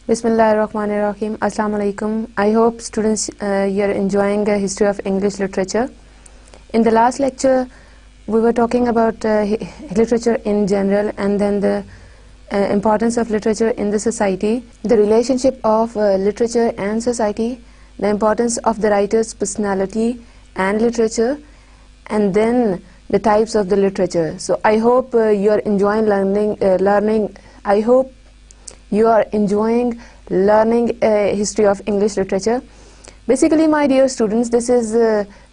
Bismillahirrahmanirrahim. Assalamu alaikum. I hope students you're enjoying history of English literature. In the last lecture we were talking about literature in general, and then the importance of literature in the society, the relationship of literature and society, the importance of the writer's personality and literature, and then the types of the literature. So I hope you are enjoying learning. I hope you are enjoying learning history of English literature. Basically, my dear students, this is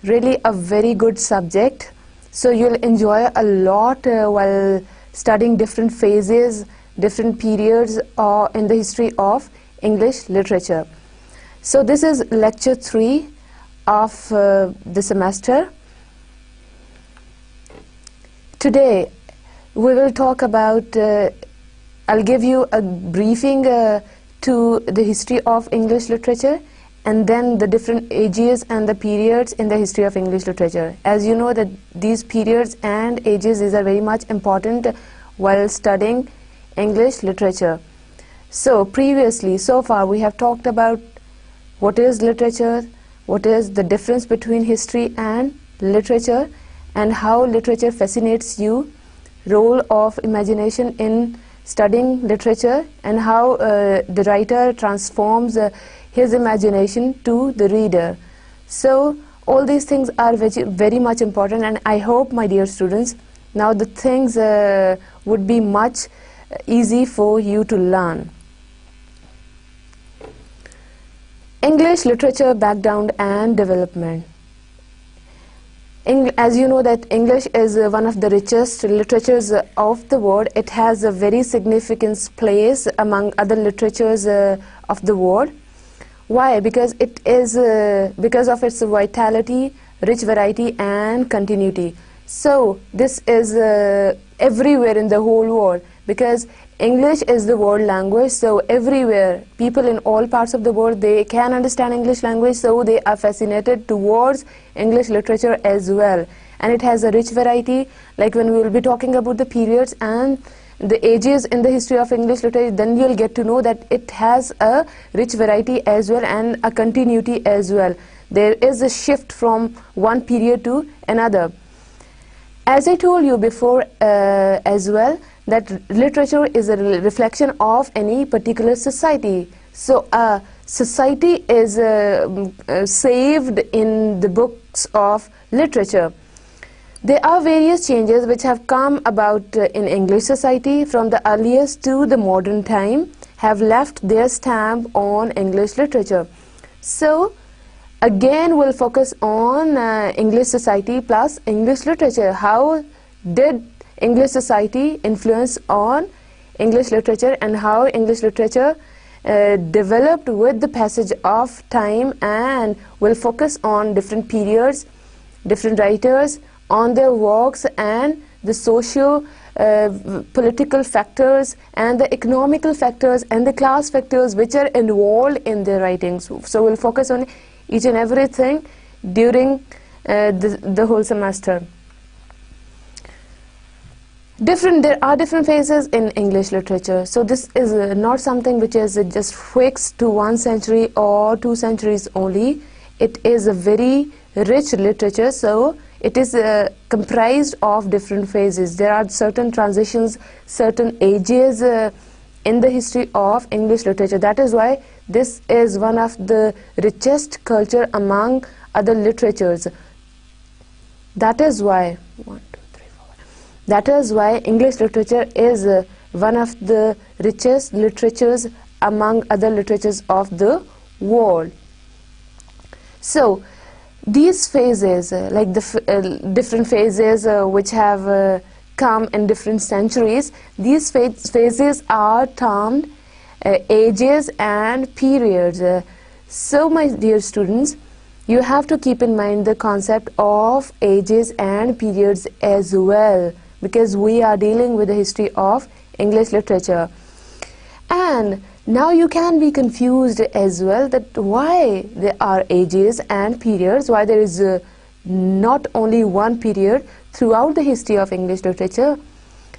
really a very good subject. So you'll enjoy a lot while studying different phases, different periods in the history of English literature. So this is lecture 3 of the semester. Today we will talk about I'll give you a briefing to the history of English literature, and then the different ages and the periods in the history of English literature. As you know that these periods and ages are very much important while studying English literature. So previously, so far, we have talked about what is literature, what is the difference between history and literature, and how literature fascinates you, role of imagination in studying literature, and how the writer transforms his imagination to the reader. So all these things are very much important, and I hope, my dear students, now the things would be much easy for you to learn. English literature background and development. As you know that English is one of the richest literatures of the world. It has a very significant place among other literatures of the world. Why? Because it is because of its vitality, rich variety and continuity. So this is everywhere in the whole world, because English is the world language. So everywhere, people in all parts of the world, they can understand English language, so they are fascinated towards English literature as well. And it has a rich variety. Like when we will be talking about the periods and the ages in the history of English literature, then you'll get to know that it has a rich variety as well and a continuity as well. There is a shift from one period to another. As I told you before as well, that literature is a reflection of any particular society. So a society is saved in the books of literature. There are various changes which have come about in English society from the earliest to the modern time, have left their stamp on English literature. So again we'll focus on English society plus English literature. How did English society influence on English literature, and how English literature developed with the passage of time, and will focus on different periods, different writers, on their works, and the socio political factors and the economical factors and the class factors which are involved in their writings. So we'll focus on each and everything during the whole semester. There are different phases in English literature. So this is not something which is just fixed to 1 century or 2 centuries only. It is a very rich literature, so it is comprised of different phases. There are certain transitions, certain ages in the history of English literature. That is why this is one of the richest culture among other literatures. That is why English literature is one of the richest literatures among other literatures of the world. So these phases, like the different phases which have come in different centuries, these phases are termed ages and periods. So my dear students, you have to keep in mind the concept of ages and periods as well, because we are dealing with the history of English literature. And now you can be confused as well that why there are ages and periods, why there is not only one period throughout the history of English literature.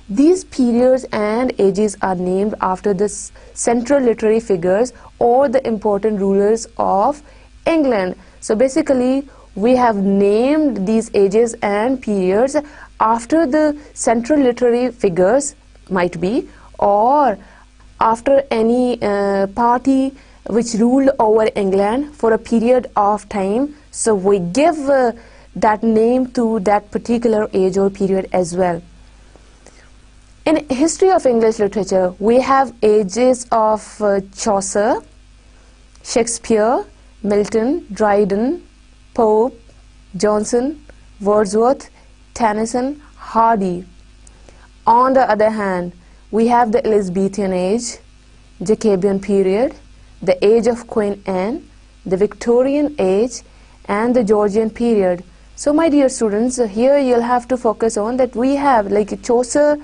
These periods and ages are named after the central literary figures or the important rulers of England. So basically, we have named these ages and periods after the central literary figures, might be, or after any party which ruled over England for a period of time. So we give that name to that particular age or period as well. In history of English literature, we have ages of Chaucer, Shakespeare, Milton, Dryden, Pope, Johnson, Wordsworth, Tennyson, Hardy. On the other hand, we have the Elizabethan age, Jacobean period, the age of Queen Anne, the Victorian age, and the Georgian period. So my dear students, here you'll have to focus on that we have like Chaucer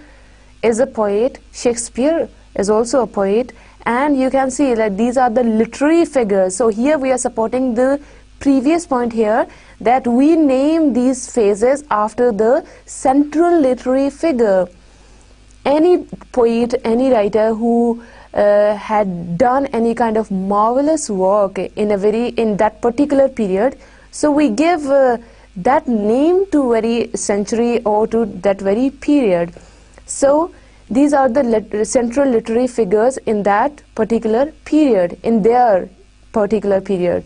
is a poet, Shakespeare is also a poet, and you can see that these are the literary figures. So here we are supporting the previous point here, that we name these phases after the central literary figure. Any poet, any writer who had done any kind of marvelous work in that particular period, so we give that name to very century or to that very period. So these are the central literary figures in that particular period, in their particular period.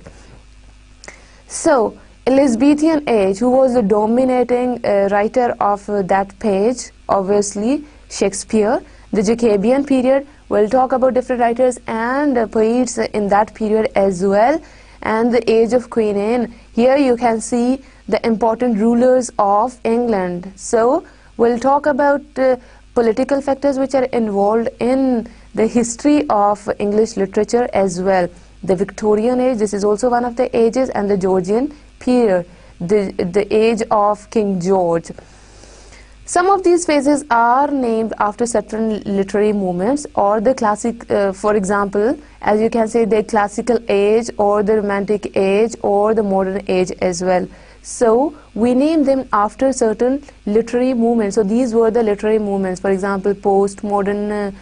So Elizabethan age, who was the dominating writer of that page? Obviously Shakespeare. The Jacobean period, we'll talk about different writers and poets in that period as well. And the age of Queen Anne, here you can see the important rulers of England. So we'll talk about political factors which are involved in the history of English literature as well. The Victorian age, this is also one of the ages, and the Georgian period, the age of King George. Some of these phases are named after certain literary movements or the classic, for example, as you can say, the classical age or the romantic age or the modern age as well. So we name them after certain literary movements. So these were the literary movements, for example, postmodern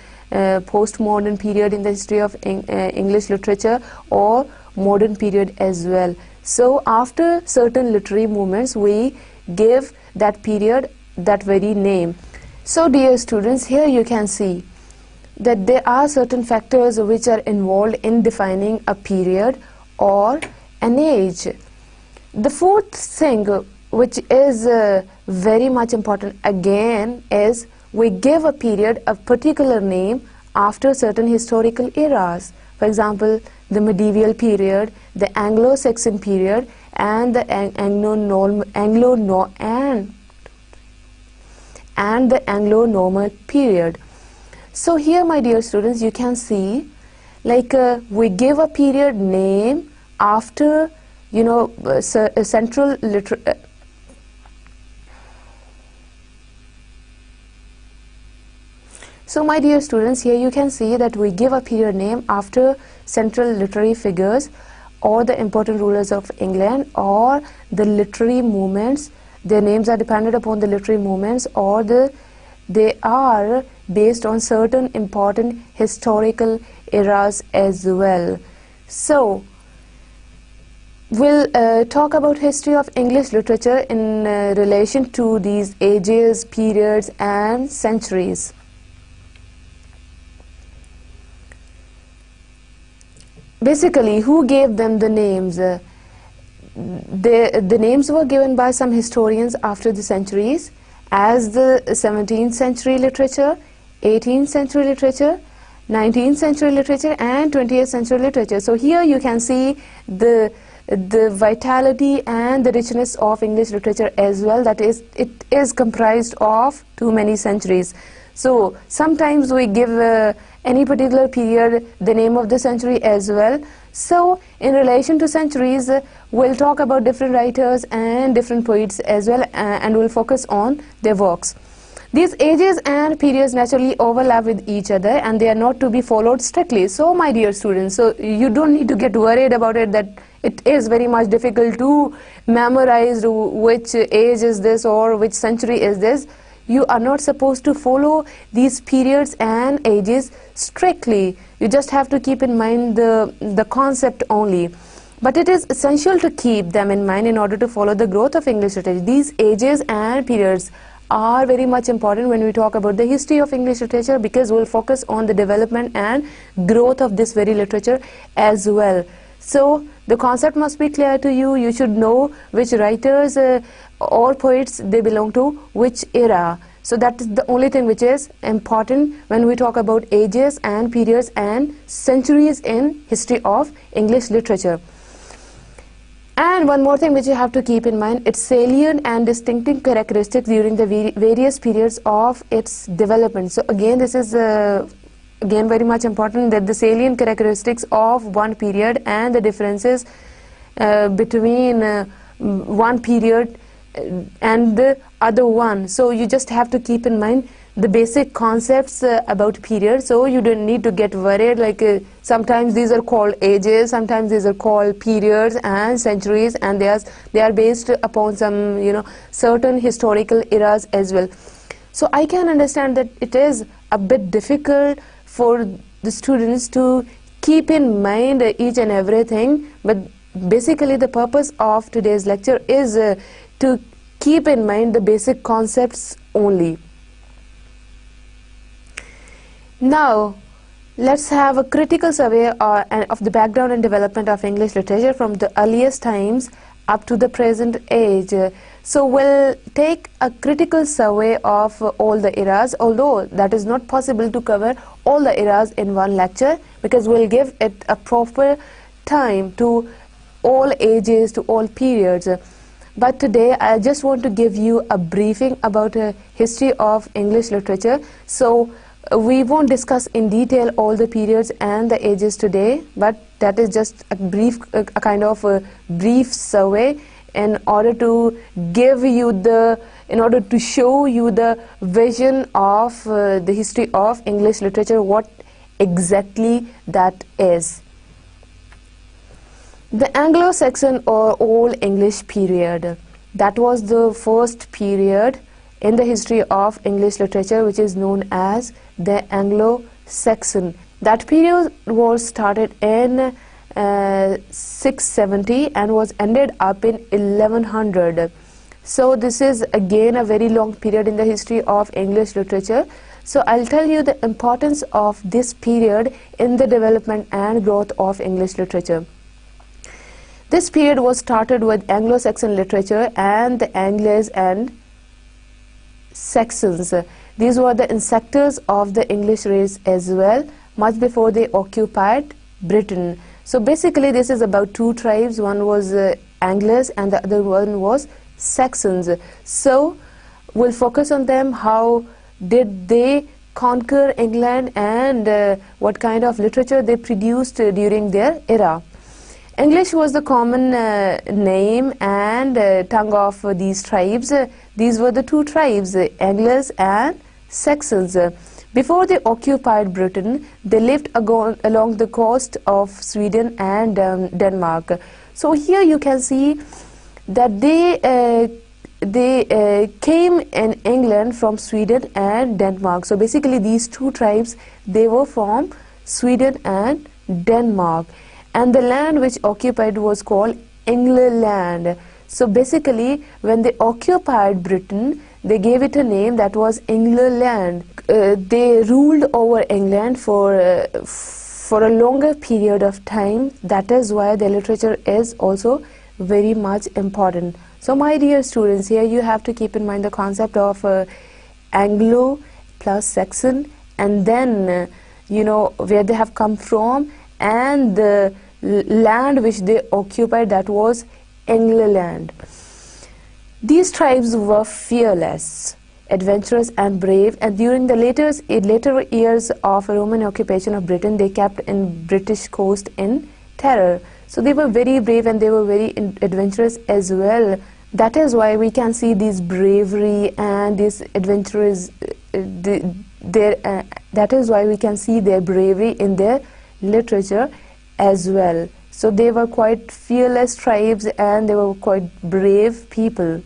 period in the history of English literature, or modern period as well. So after certain literary movements, we give that period that very name. So dear students, here you can see that there are certain factors which are involved in defining a period or an age. The fourth thing which is very much important again is we give a period a particular name after certain historical eras. For example, the medieval period, the Anglo-Saxon period, and the Anglo-Norman period. So here, my dear students, you can see like we give a period name after, you know, central literary. So my dear students, here you can see that we give a period name after central literary figures or the important rulers of England or the literary movements. Their names are dependent upon the literary movements, or they are based on certain important historical eras as well. So we'll talk about history of English literature in relation to these ages, periods and centuries. Basically, who gave them the names? The names were given by some historians after the centuries, as the 17th century literature, 18th century literature, 19th century literature and 20th century literature. So here you can see the vitality and the richness of English literature as well, that is, it is comprised of too many centuries. So sometimes we give any particular period the name of the century as well. So in relation to centuries, we'll talk about different writers and different poets as well, and we'll focus on their works. These ages and periods naturally overlap with each other and they are not to be followed strictly. So my dear students, so you don't need to get worried about it that it is very much difficult to memorize which age is this or which century is this. You are not supposed to follow these periods and ages strictly. You just have to keep in mind the concept only. But it is essential to keep them in mind in order to follow the growth of English literature. These ages and periods are very much important when we talk about the history of English literature, because we'll focus on the development and growth of this very literature as well. So the concept must be clear to you. You should know which writers or poets they belong to, which era. So that is the only thing which is important when we talk about ages and periods and centuries in history of English literature. And one more thing which you have to keep in mind, its salient and distinctive characteristics during the various periods of its development. So again, this is again very much important, that the salient characteristics of one period and the differences between one period and the other one. So you just have to keep in mind the basic concepts about periods. So you don't need to get worried, like sometimes these are called ages, sometimes these are called periods and centuries, and they are based upon some, you know, certain historical eras as well. So I can understand that it is a bit difficult for the students to keep in mind each and everything, but basically the purpose of today's lecture is to keep in mind the basic concepts only. Now let's have a critical survey of the background and development of English literature from the earliest times up to the present age. So we'll take a critical survey of all the eras, although that is not possible to cover all the eras in one lecture, because we'll give it a proper time to all ages, to all periods. But today I just want to give you a briefing about a history of English literature. So we won't discuss in detail all the periods and the ages today, but that is just a brief, a kind of a brief survey in order to give you in order to show you the vision of the history of English literature, what exactly that is. The Anglo-Saxon or Old English period, that was the first period in the history of English literature which is known as the Anglo-Saxon. That period was started in 670 and was ended up in 1100. So this is again a very long period in the history of English literature. So I'll tell you the importance of this period in the development and growth of English literature. This period was started with Anglo-Saxon literature and the Angles and Saxons. These were the ancestors of the English race as well, much before they occupied Britain. So basically this is about two tribes, one was Angles and the other one was Saxons. So we'll focus on them, how did they conquer England and what kind of literature they produced during their era. English was the common name and tongue of these tribes. These were the two tribes, Angles and Saxons. Before they occupied Britain, they lived along the coast of Sweden and Denmark. So here you can see that they came in England from Sweden and Denmark. So basically these two tribes, they were from Sweden and Denmark. And the land which occupied was called England. So basically when they occupied Britain, they gave it a name that was England. They ruled over England for a longer period of time. That is why their literature is also very much important. So my dear students, here you have to keep in mind the concept of Anglo plus Saxon, and then you know where they have come from, and the land which they occupied, that was England. These tribes were fearless, adventurous and brave, and during the later years of Roman occupation of Britain, they kept in British coast in terror. So they were very brave and they were very adventurous as well. That is why we can see this bravery and this adventurous that is why we can see their bravery in their literature as well. So they were quite fearless tribes and they were quite brave people.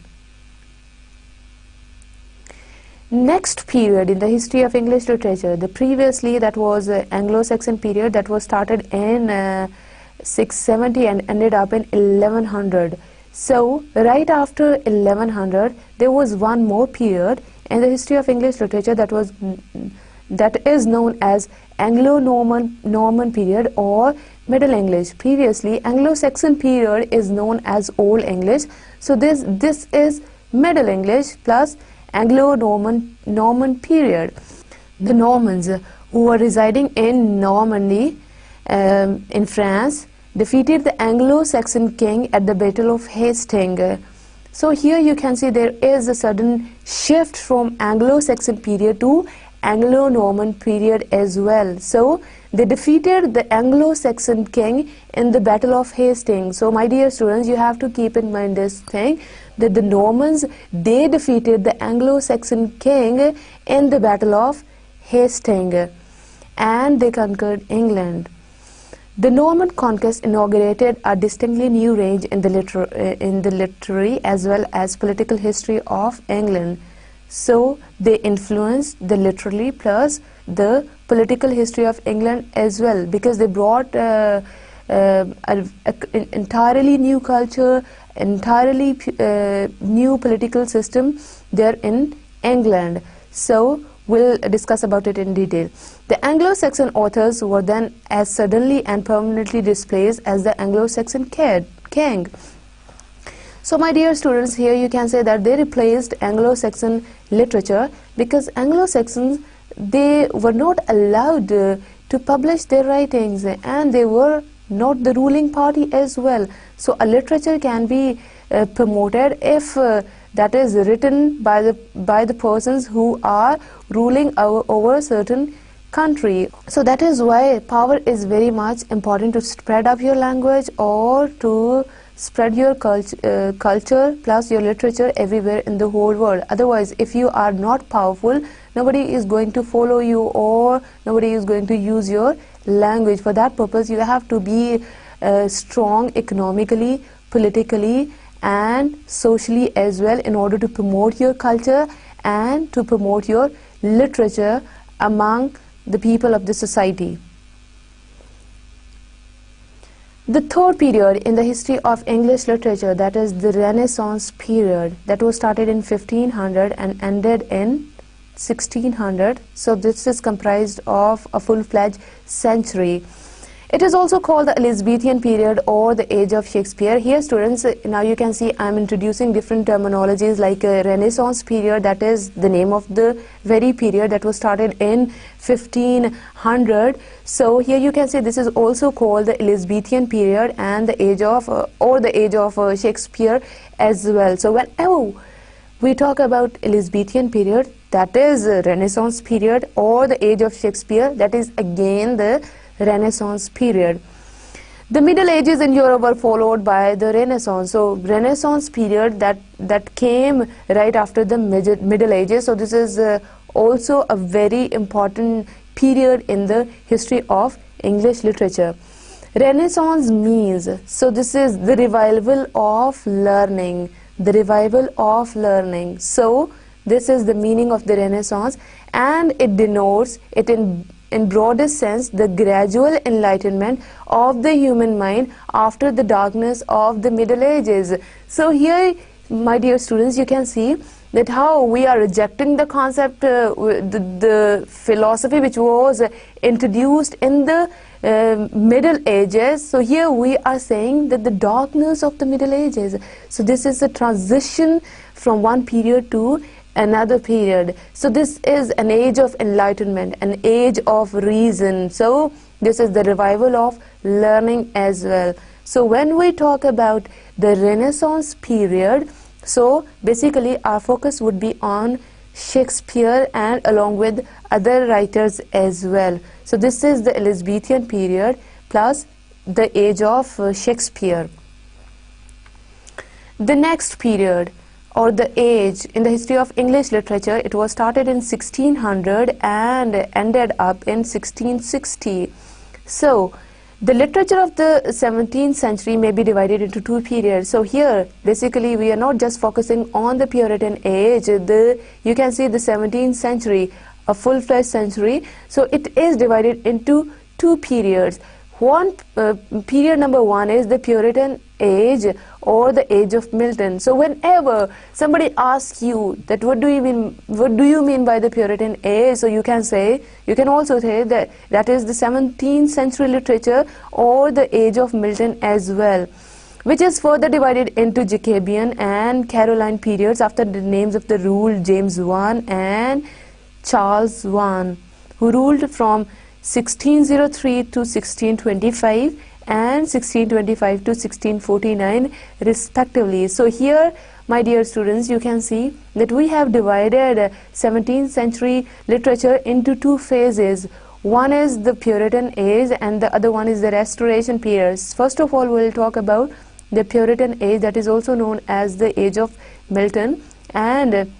Next period in the history of English literature, the previously that was Anglo-Saxon period, that was started in 670 and ended up in 1100. So right after 1100 there was one more period in the history of English literature that is known as Anglo-Norman period or Middle English. Previously Anglo-Saxon period is known as Old English. So this is Middle English plus Anglo-Norman period. The Normans who were residing in Normandy in France defeated the Anglo-Saxon king at the Battle of Hastings. So here you can see there is a sudden shift from Anglo-Saxon period to Anglo-Norman period as well. So they defeated the Anglo-Saxon king in the Battle of Hastings. So my dear students, you have to keep in mind this thing, that the Normans, they defeated the Anglo-Saxon king in the Battle of Hastings and they conquered England. The Norman conquest inaugurated a distinctly new range in the literary as well as political history of England. So they influenced the literary plus the political history of England as well, because they brought an entirely new culture, entirely new political system there in England. So we'll discuss about it in detail. The Anglo-Saxon authors were then as suddenly and permanently displaced as the Anglo-Saxon king. So my dear students, here you can say that they replaced Anglo-Saxon literature because Anglo-Saxons, they were not allowed to publish their writings and they were not the ruling party as well. So a literature can be promoted if that is written by the persons who are ruling over a certain country. So that is why power is very much important to spread up your language or to spread your culture plus your literature everywhere in the whole world. Otherwise, if you are not powerful, nobody is going to follow you or nobody is going to use your language. For that purpose, you have to be strong economically, politically and socially as well in order to promote your culture and to promote your literature among the people of the society. The third period in the history of English literature, that is the Renaissance period, that was started in 1500 and ended in 1600. So this is comprised of a full-fledged century. It is also called the Elizabethan period or the age of Shakespeare. Here students, now you can see I am introducing different terminologies like Renaissance period, that is the name of the very period that was started in 1500. So here you can see this is also called the Elizabethan period and the age of Shakespeare as well. So whenever we talk about Elizabethan period, that is Renaissance period, or the age of Shakespeare, that is again the Renaissance period. The Middle Ages in Europe were followed by the Renaissance. So Renaissance period that came right after the Middle Ages. So this is also a very important period in the history of English literature. Renaissance means, so this is the revival of learning, the revival of learning. So this is the meaning of the Renaissance, and it denotes it in broadest sense the gradual enlightenment of the human mind after the darkness of the Middle Ages. So here, my dear students, you can see that how we are rejecting the concept, the philosophy which was introduced in the Middle Ages. So here we are saying that the darkness of the Middle Ages. So this is a transition from one period to another period. So this is an age of enlightenment, an age of reason. So this is the revival of learning as well. So when we talk about the Renaissance period, so basically our focus would be on Shakespeare and along with other writers as well. So this is the Elizabethan period plus the age of Shakespeare. The next period, or the age in the history of English literature, it was started in 1600 and ended up in 1660. So The literature of the 17th century may be divided into two periods. So here, basically, we are not just focusing on the Puritan age. You can see the 17th century, a full-fledged century. So it is divided into two periods. Period number one is the Puritan age or the age of Milton. So whenever somebody asks you that what do you mean by the Puritan age, so you can also say that is the 17th century literature or the age of Milton as well, which is further divided into Jacobean and Caroline periods after the names of the rule James I and Charles I, who ruled from 1603 to 1625 and 1625 to 1649 respectively. So here, my dear students, you can see that we have divided 17th century literature into two phases. One is the Puritan age and the other one is the Restoration period. First of all, we will talk about the Puritan age, that is also known as the age of Milton, and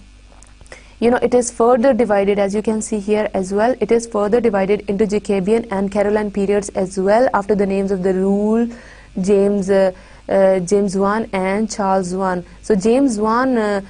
it is further divided, as you can see here as well, it is further divided into Jacobean and Caroline periods as well after the names of the rule James I and Charles I. So James I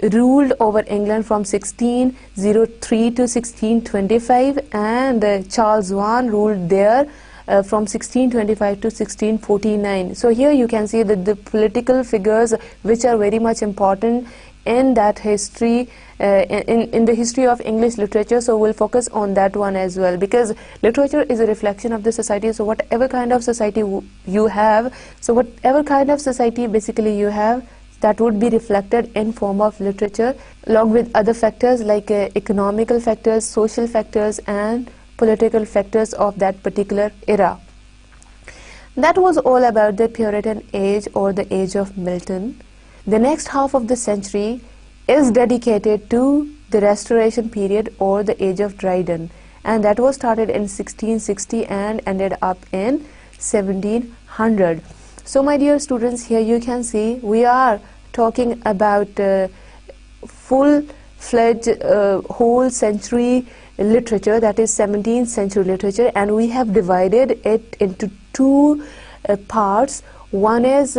ruled over England from 1603 to 1625 and Charles I ruled there from 1625 to 1649. So here you can see that the political figures which are very much important in that history, in the history of English literature. So we'll focus on that one as well, because literature is a reflection of the society. So whatever kind of society you have, basically you have, that would be reflected in form of literature, along with other factors like economical factors, social factors and political factors of that particular era. That was all about the Puritan age or the age of Milton. The next half of the century is dedicated to the Restoration period or the age of Dryden, and that was started in 1660 and ended up in 1700. So my dear students, here you can see we are talking about full-fledged whole century literature, that is 17th century literature, and we have divided it into two parts. One is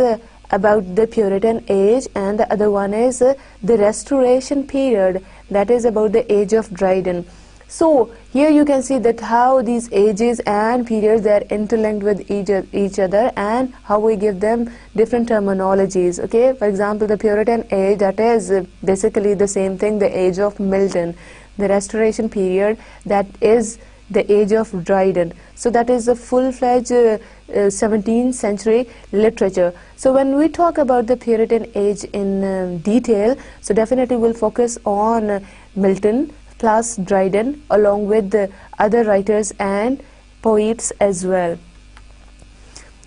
about the Puritan age and the other one is the Restoration period, that is about the age of Dryden. So here you can see that how these ages and periods are interlinked with each other and how we give them different terminologies. Okay, for example, the Puritan age, that is basically the same thing, the age of Milton. The Restoration period, that is the age of Dryden. So that is a full-fledged 17th century literature. So when we talk about the Puritan age in detail, so definitely we'll focus on Milton plus Dryden along with the other writers and poets as well.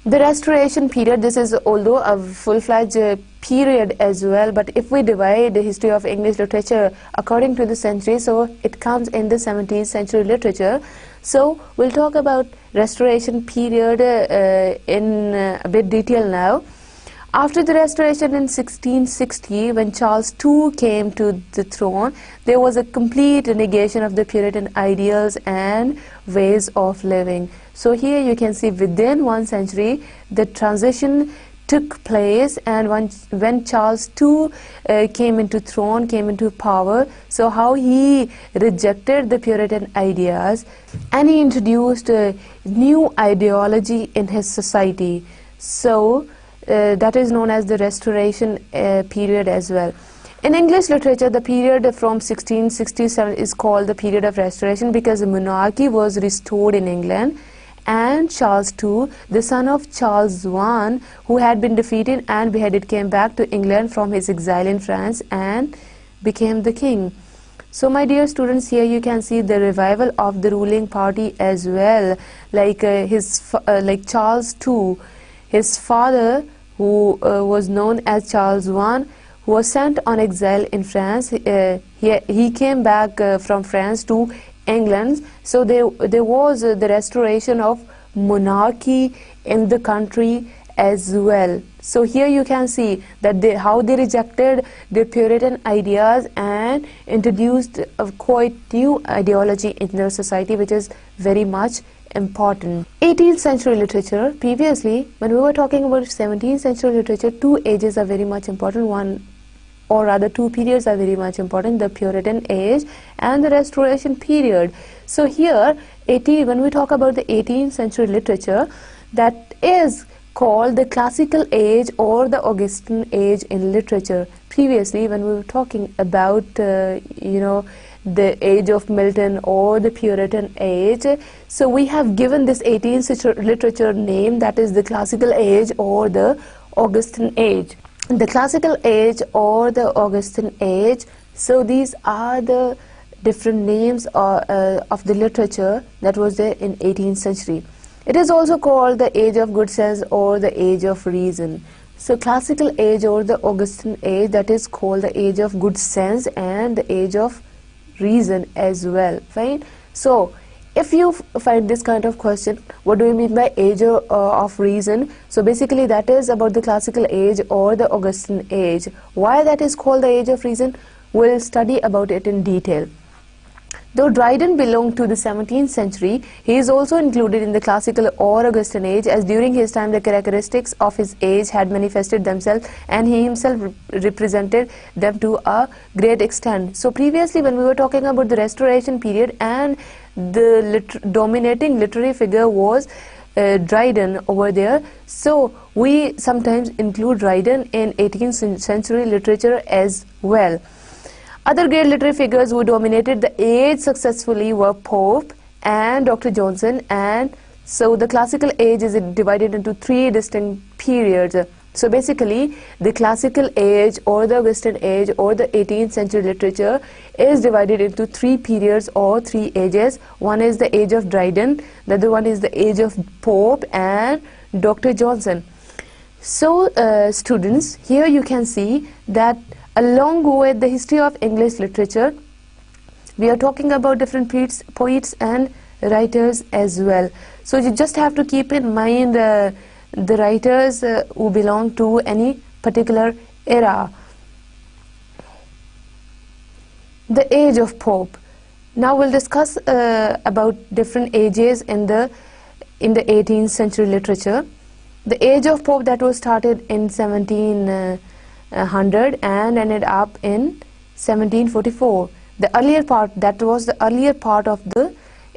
The Restoration period, this is although a full-fledged period as well, but if we divide the history of English literature according to the century, so it comes in the 17th century literature. So we'll talk about Restoration period in a bit detail now. After the Restoration in 1660, when Charles II came to the throne, there was a complete negation of the Puritan ideals and ways of living. So here you can see within one century, the transition took place, and when Charles II came into power, so how he rejected the Puritan ideas and he introduced a new ideology in his society. So that is known as the Restoration period as well. In English literature, the period from 1667 is called the period of Restoration because the monarchy was restored in England, and Charles II, the son of Charles I, who had been defeated and beheaded, came back to England from his exile in France and became the king. So my dear students, here you can see the revival of the ruling party as well, like Charles II, his father, who was known as Charles I, who was sent on exile in France. He came back from France to England. So there was the restoration of monarchy in the country as well. So here you can see that how they rejected the Puritan ideas and introduced a quite new ideology in their society, which is very much important. 18th century literature. Previously, when we were talking about 17th century literature, two ages are very much important. One, or rather two periods are very much important, the Puritan age and the Restoration period. So here, when we talk about the 18th century literature, that is called the classical age or the Augustan age in literature. Previously, when we were talking about the age of Milton or the Puritan age, so we have given this 18th century literature name, that is the classical age or the Augustan age. The classical age or the Augustan age, so these are the different names of the literature that was there in 18th century. It is also called the age of good sense or the age of reason. So classical age or the Augustan age, that is called the age of good sense and the age of reason as well. Fine. So if you find this kind of question, what do you mean by age of reason? So basically that is about the classical age or the Augustan age. Why that is called the age of reason? We'll study about it in detail. Though Dryden belonged to the 17th century, he is also included in the classical or Augustan age, as during his time the characteristics of his age had manifested themselves and he himself represented them to a great extent. So previously when we were talking about the Restoration period, and the dominating literary figure was Dryden over there, so we sometimes include Dryden in 18th century literature as well. Other great literary figures who dominated the age successfully were Pope and Dr. Johnson, and so the classical age is divided into three distinct periods. So basically the classical age or the Augustan age or the 18th century literature is divided into three periods or three ages. One is the age of Dryden, the other one is the age of Pope and Dr. Johnson. So students, here you can see that along with the history of English literature, we are talking about different poets and writers as well. So you just have to keep in mind the writers who belong to any particular era. The age of Pope. Now we'll discuss about different ages in the 18th century literature. The age of Pope, that was started in 1700 and ended up in 1744. The earlier part, that was the earlier part of the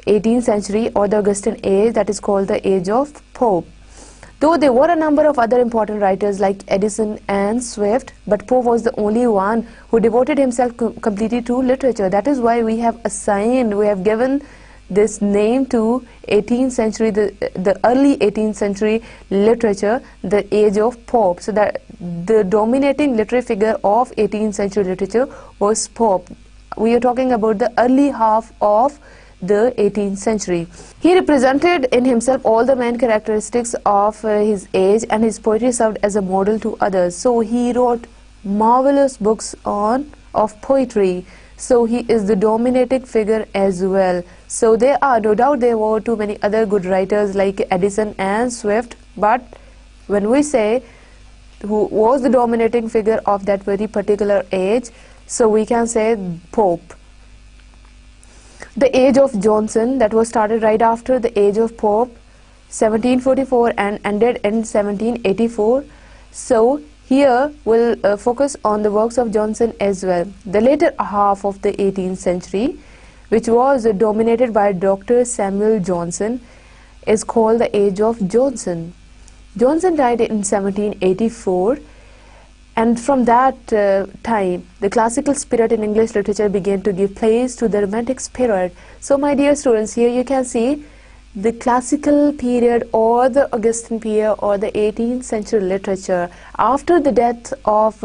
18th century or the Augustan age, that is called the age of Pope. Though there were a number of other important writers like Addison and Swift, but Pope was the only one who devoted himself completely to literature. That is why we have given this name to 18th century, the early 18th century literature, the age of Pope. So that the dominating literary figure of 18th century literature was Pope. We are talking about the early half of the 18th century. He represented in himself all the main characteristics of his age, and his poetry served as a model to others. So he wrote marvelous books of poetry. So he is the dominating figure as well. So there are no doubt there were too many other good writers like Addison and Swift, but when we say who was the dominating figure of that very particular age, so we can say Pope. The age of Johnson, that was started right after the age of Pope, 1744, and ended in 1784. So here we'll focus on the works of Johnson as well. The later half of the 18th century, which was dominated by Dr. Samuel Johnson, is called the age of Johnson. Johnson died in 1784, and from that time the classical spirit in English literature began to give place to the romantic spirit. So my dear students, here you can see the classical period or the Augustan period or the 18th century literature. After the death of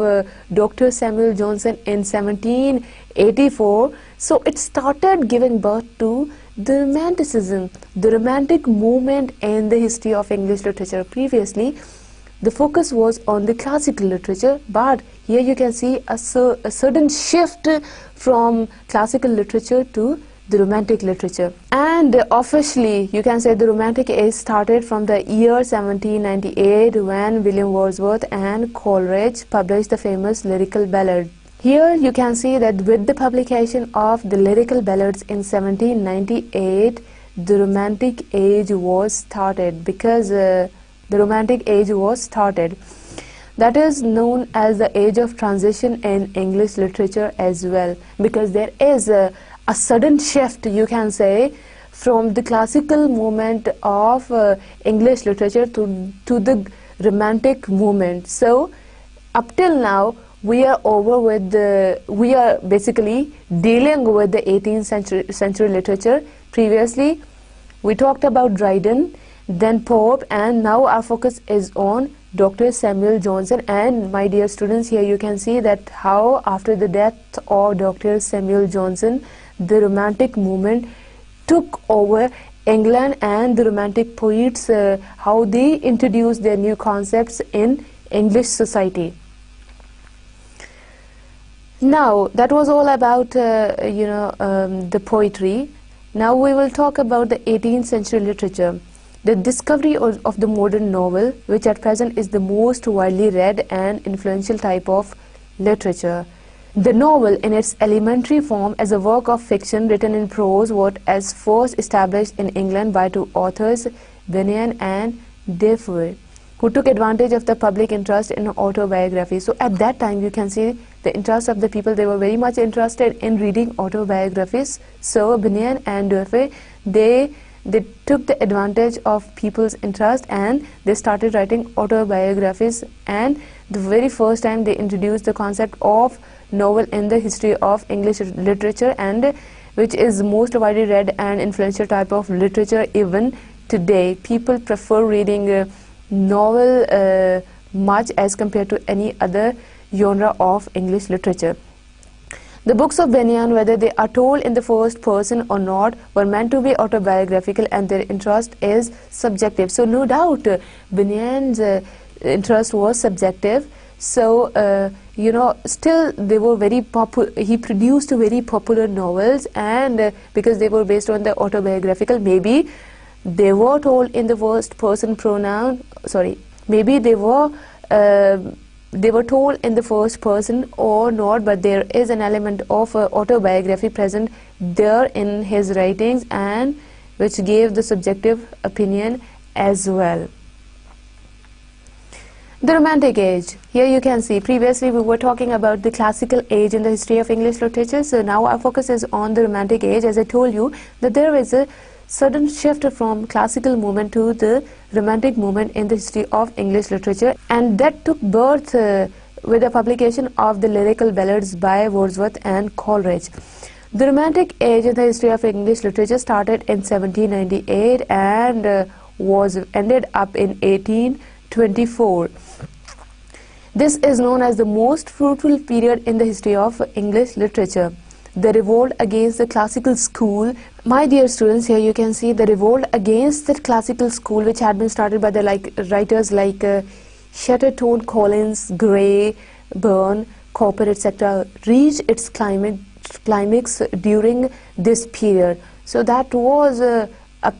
Dr. Samuel Johnson in 1784, so it started giving birth to the Romanticism, the romantic movement in the history of English literature. Previously, the focus was on the classical literature, but here you can see a certain shift from classical literature to the Romantic literature. And officially, you can say the Romantic age started from the year 1798 when William Wordsworth and Coleridge published the famous lyrical ballad. Here you can see that with the publication of the lyrical ballads in 1798, the Romantic age was started, because the Romantic age was started. That is known as the age of transition in English literature as well, because there is a sudden shift, you can say, from the classical movement of English literature to the Romantic movement. So up till now we are basically dealing with the 18th century literature. Previously we talked about Dryden, then Pope, and now our focus is on Dr. Samuel Johnson. And my dear students, here you can see that how after the death of Dr. Samuel Johnson, the Romantic movement took over England, and the Romantic poets, how they introduced their new concepts in English society. Now that was all about the poetry. Now we will talk about the 18th century literature. The discovery of the modern novel, which at present is the most widely read and influential type of literature. The novel in its elementary form as a work of fiction written in prose was as first established in England by two authors, Bunyan and Defoe, who took advantage of the public interest in autobiography. So at that time you can see the interest of the people, they were very much interested in reading autobiographies. So Bunyan and Defoe, they took the advantage of people's interest and they started writing autobiographies, and the very first time they introduced the concept of novel in the history of English literature, and which is most widely read and influential type of literature even today. People prefer reading novel much as compared to any other genre of English literature. The books of Bunyan, whether they are told in the first person or not, were meant to be autobiographical, and their interest is subjective. So no doubt Bunyan's interest was subjective. So still they were very popular. He produced very popular novels, and because they were based on the autobiographical, maybe they were told in the first person pronoun. Maybe they were told in the first person or not, but there is an element of autobiography present there in his writings, and which gave the subjective opinion as well. The Romantic age. Here you can see, previously we were talking about the classical age in the history of English literature. So now our focus is on the Romantic age. As I told you that there is a sudden shift from classical movement to the Romantic movement in the history of English literature, and that took birth with the publication of the lyrical ballads by Wordsworth and Coleridge. The Romantic age in the history of English literature started in 1798 and was ended up in 1824. This is known as the most fruitful period in the history of English literature. The revolt against the classical school. My dear students, here you can see the revolt against the classical school, which had been started by the writers like Chatterton, Collins, Gray, Burne, Cowper, etc., reached its climax during this period. So that was a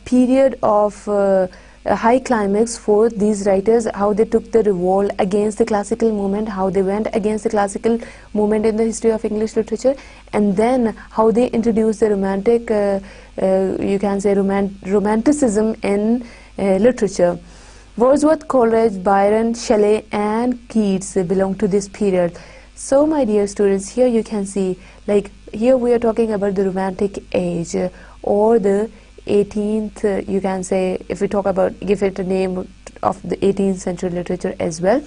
period of a high climax for these writers, how they took the revolt against the classical movement, how they went against the classical movement in the history of English literature, and then how they introduced the romantic, you can say romanticism in literature. Wordsworth, Coleridge, Byron, Shelley and Keats belong to this period. So my dear students, here you can see, like here we are talking about the Romantic age or the 18th, you can say, if we talk about, give it a name of the 18th century literature as well,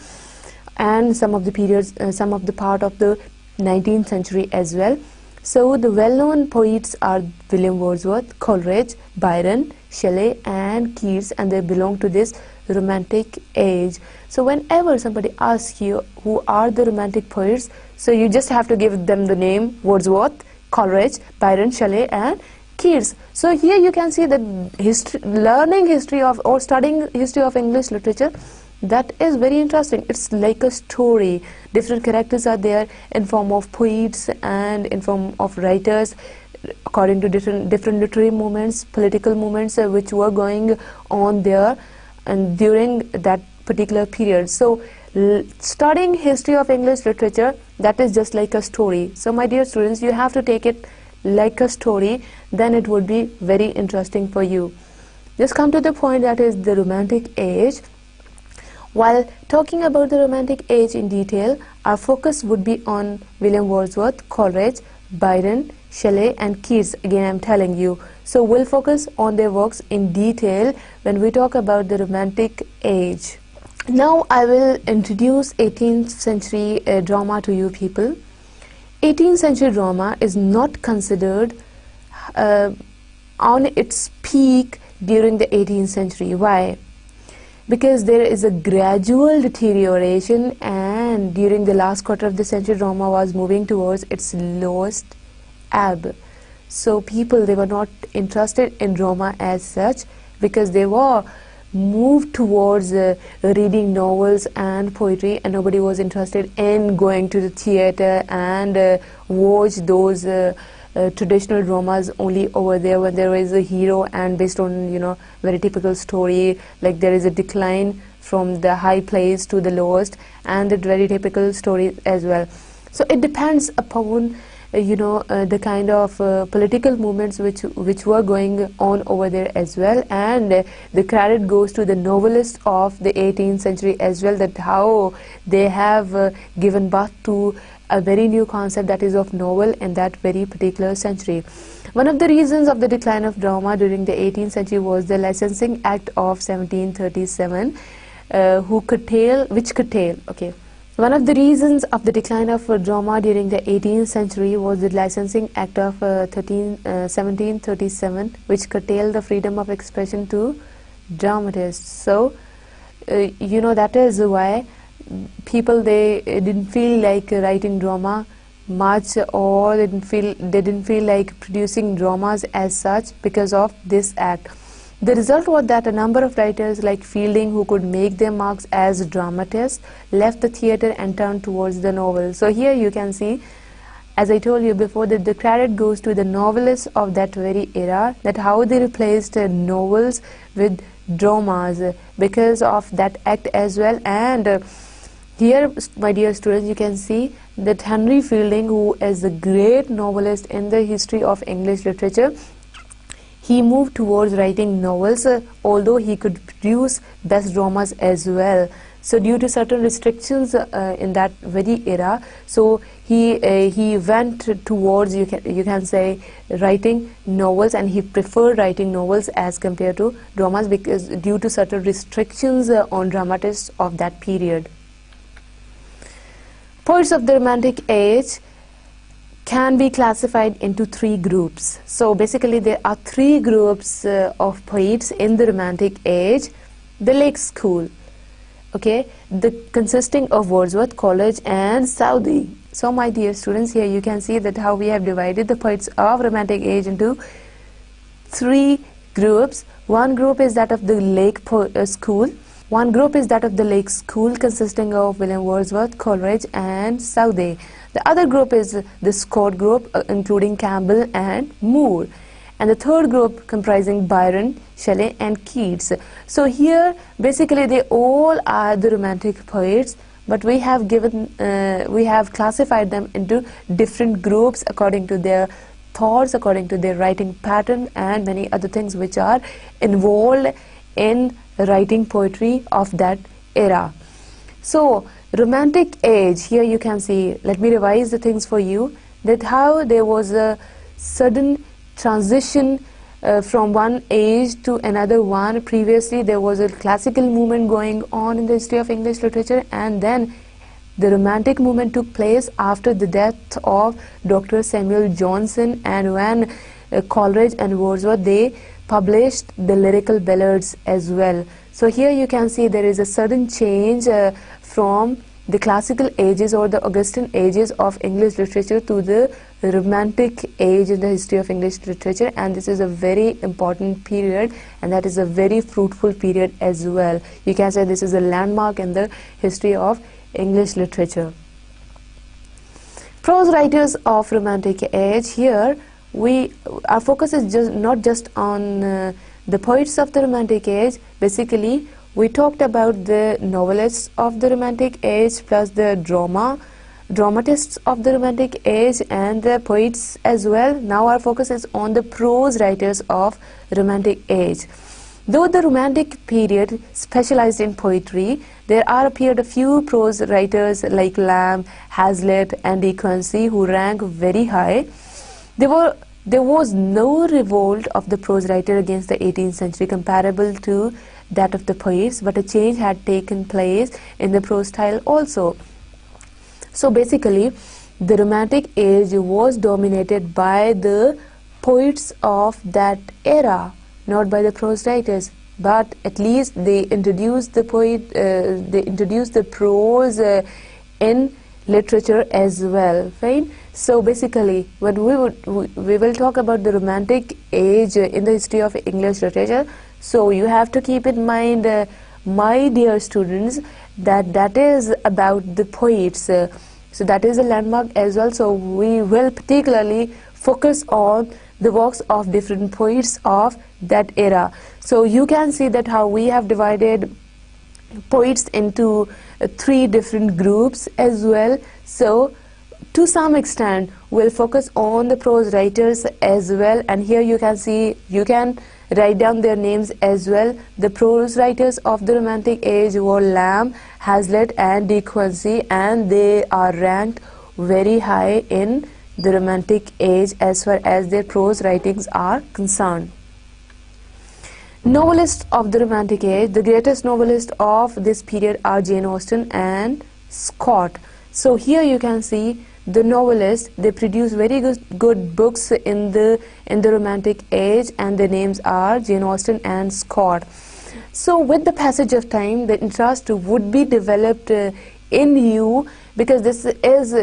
and some of the periods, some of the part of the 19th century as well. So the well-known poets are William Wordsworth, Coleridge, Byron, Shelley and Keats, and they belong to this Romantic age. So whenever somebody asks you who are the Romantic poets, so you just have to give them the name Wordsworth, Coleridge, Byron, Shelley and Keats. So here you can see that learning history of or studying history of English literature, that is very interesting. It's like a story. Different characters are there in form of poets and in form of writers. according to different literary movements, political movements which were going on there and during that particular period. So studying history of English literature, that is just like a story. So my dear students, you have to take it like a story, then it would be very interesting for you. Just come to the point, that is the Romantic Age. While talking about the Romantic Age in detail, our focus would be on William Wordsworth, Coleridge, Byron, Shelley and Keats. Again, I'm telling you. So we'll focus on their works in detail when we talk about the Romantic Age. Now I will introduce 18th century drama to you people. 18th century drama is not considered on its peak during the 18th century. Why? Because there is a gradual deterioration, and during the last quarter of the century, drama was moving towards its lowest ebb. So people, they were not interested in drama as such, because they were moved towards reading novels and poetry, and nobody was interested in going to the theater and watch those traditional dramas only over there when there is a hero and based on, you know, very typical story, like there is a decline from the high place to the lowest, and the very typical story as well. So it depends upon the kind of political movements which were going on over there as well, and the credit goes to the novelists of the 18th century as well, that how they have given birth to a very new concept, that is of novel, in that very particular century. One of the reasons of the decline of drama during the 18th century was the Licensing Act of 1737, One of the reasons of the decline of drama during the 18th century was the Licensing Act of 1737, which curtailed the freedom of expression to dramatists. So, that is why people, they didn't feel like writing drama much, or they didn't feel like producing dramas as such because of this act. The result was that a number of writers like Fielding, who could make their marks as dramatists, left the theatre and turned towards the novel. So here you can see, as I told you before, that the credit goes to the novelists of that very era, that how they replaced novels with dramas because of that act as well. And here, my dear students, you can see that Henry Fielding, who is a great novelist in the history of English literature, he moved towards writing novels, although he could produce best dramas as well. So due to certain restrictions in that very era, so he went towards, you can say, writing novels, and he preferred writing novels as compared to dramas, because due to certain restrictions on dramatists of that period. Poets of the Romantic Age can be classified into three groups. So basically there are three groups of poets in the Romantic Age. The Lake School, consisting of Wordsworth, Coleridge and Southey. So my dear students, here you can see that how we have divided the poets of Romantic Age into three groups. One group is that of the Lake School. One group is that of the Lake School, consisting of William Wordsworth, Coleridge and Southey. The other group is the Scott group, including Campbell and Moore. And the third group comprising Byron, Shelley and Keats. So here basically they all are the Romantic poets, but we have classified them into different groups according to their thoughts, according to their writing pattern and many other things which are involved in writing poetry of that era. So Romantic Age, here you can see, let me revise the things for you, that how there was a sudden transition from one age to another one. Previously there was a classical movement going on in the history of English literature, and then the Romantic movement took place after the death of Dr. Samuel Johnson, and when Coleridge and Wordsworth, they published the lyrical ballads as well. So here you can see there is a sudden change from the classical ages or the Augustan ages of English literature to the Romantic age in the history of English literature, and this is a very important period, and that is a very fruitful period as well. You can say this is a landmark in the history of English literature. Prose writers of Romantic age, here our focus is not just on the poets of the Romantic age. Basically, we talked about the novelists of the Romantic age plus the dramatists of the Romantic age and the poets as well. Now our focus is on the prose writers of Romantic age. Though the Romantic period specialized in poetry, there appeared a few prose writers like Lamb, Hazlitt and De Quincey who rank very high. There was no revolt of the prose writer against the 18th century comparable to that of the poets, but a change had taken place in the prose style also. So basically, the Romantic age was dominated by the poets of that era, not by the prose writers, but at least they introduced the prose in literature as well, right? So basically, when we will talk about the Romantic age in the history of English literature, so you have to keep in mind, my dear students, that is about the poets. So that is a landmark as well. So we will particularly focus on the works of different poets of that era. So you can see that how we have divided poets into 3 different groups as well. So to some extent we'll focus on the prose writers as well, and here you can see, you can write down their names as well. The prose writers of the Romantic age were Lamb, Hazlitt and De Quincey, and they are ranked very high in the Romantic age as far as their prose writings are concerned. Novelists of the Romantic age, the greatest novelists of this period are Jane Austen and Scott. So here you can see the novelists, they produce very good books in the Romantic age, and their names are Jane Austen and Scott. So with the passage of time, the interest would be developed in you, because this is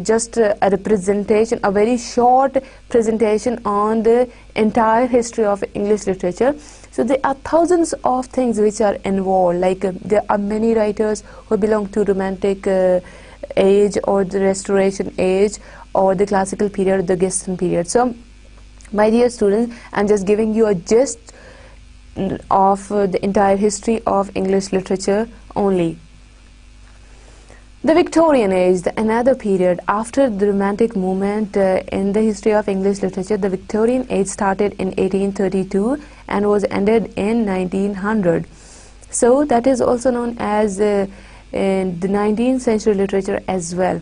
just a representation, a very short presentation on the entire history of English literature. So there are thousands of things which are involved, like there are many writers who belong to Romantic age or the Restoration age or the Classical period, the Gesten period. So my dear students, I'm just giving you a gist of the entire history of English literature only. The Victorian age, another period after the Romantic movement in the history of English literature. The Victorian age started in 1832 and was ended in 1900. So that is also known as in the 19th century literature as well.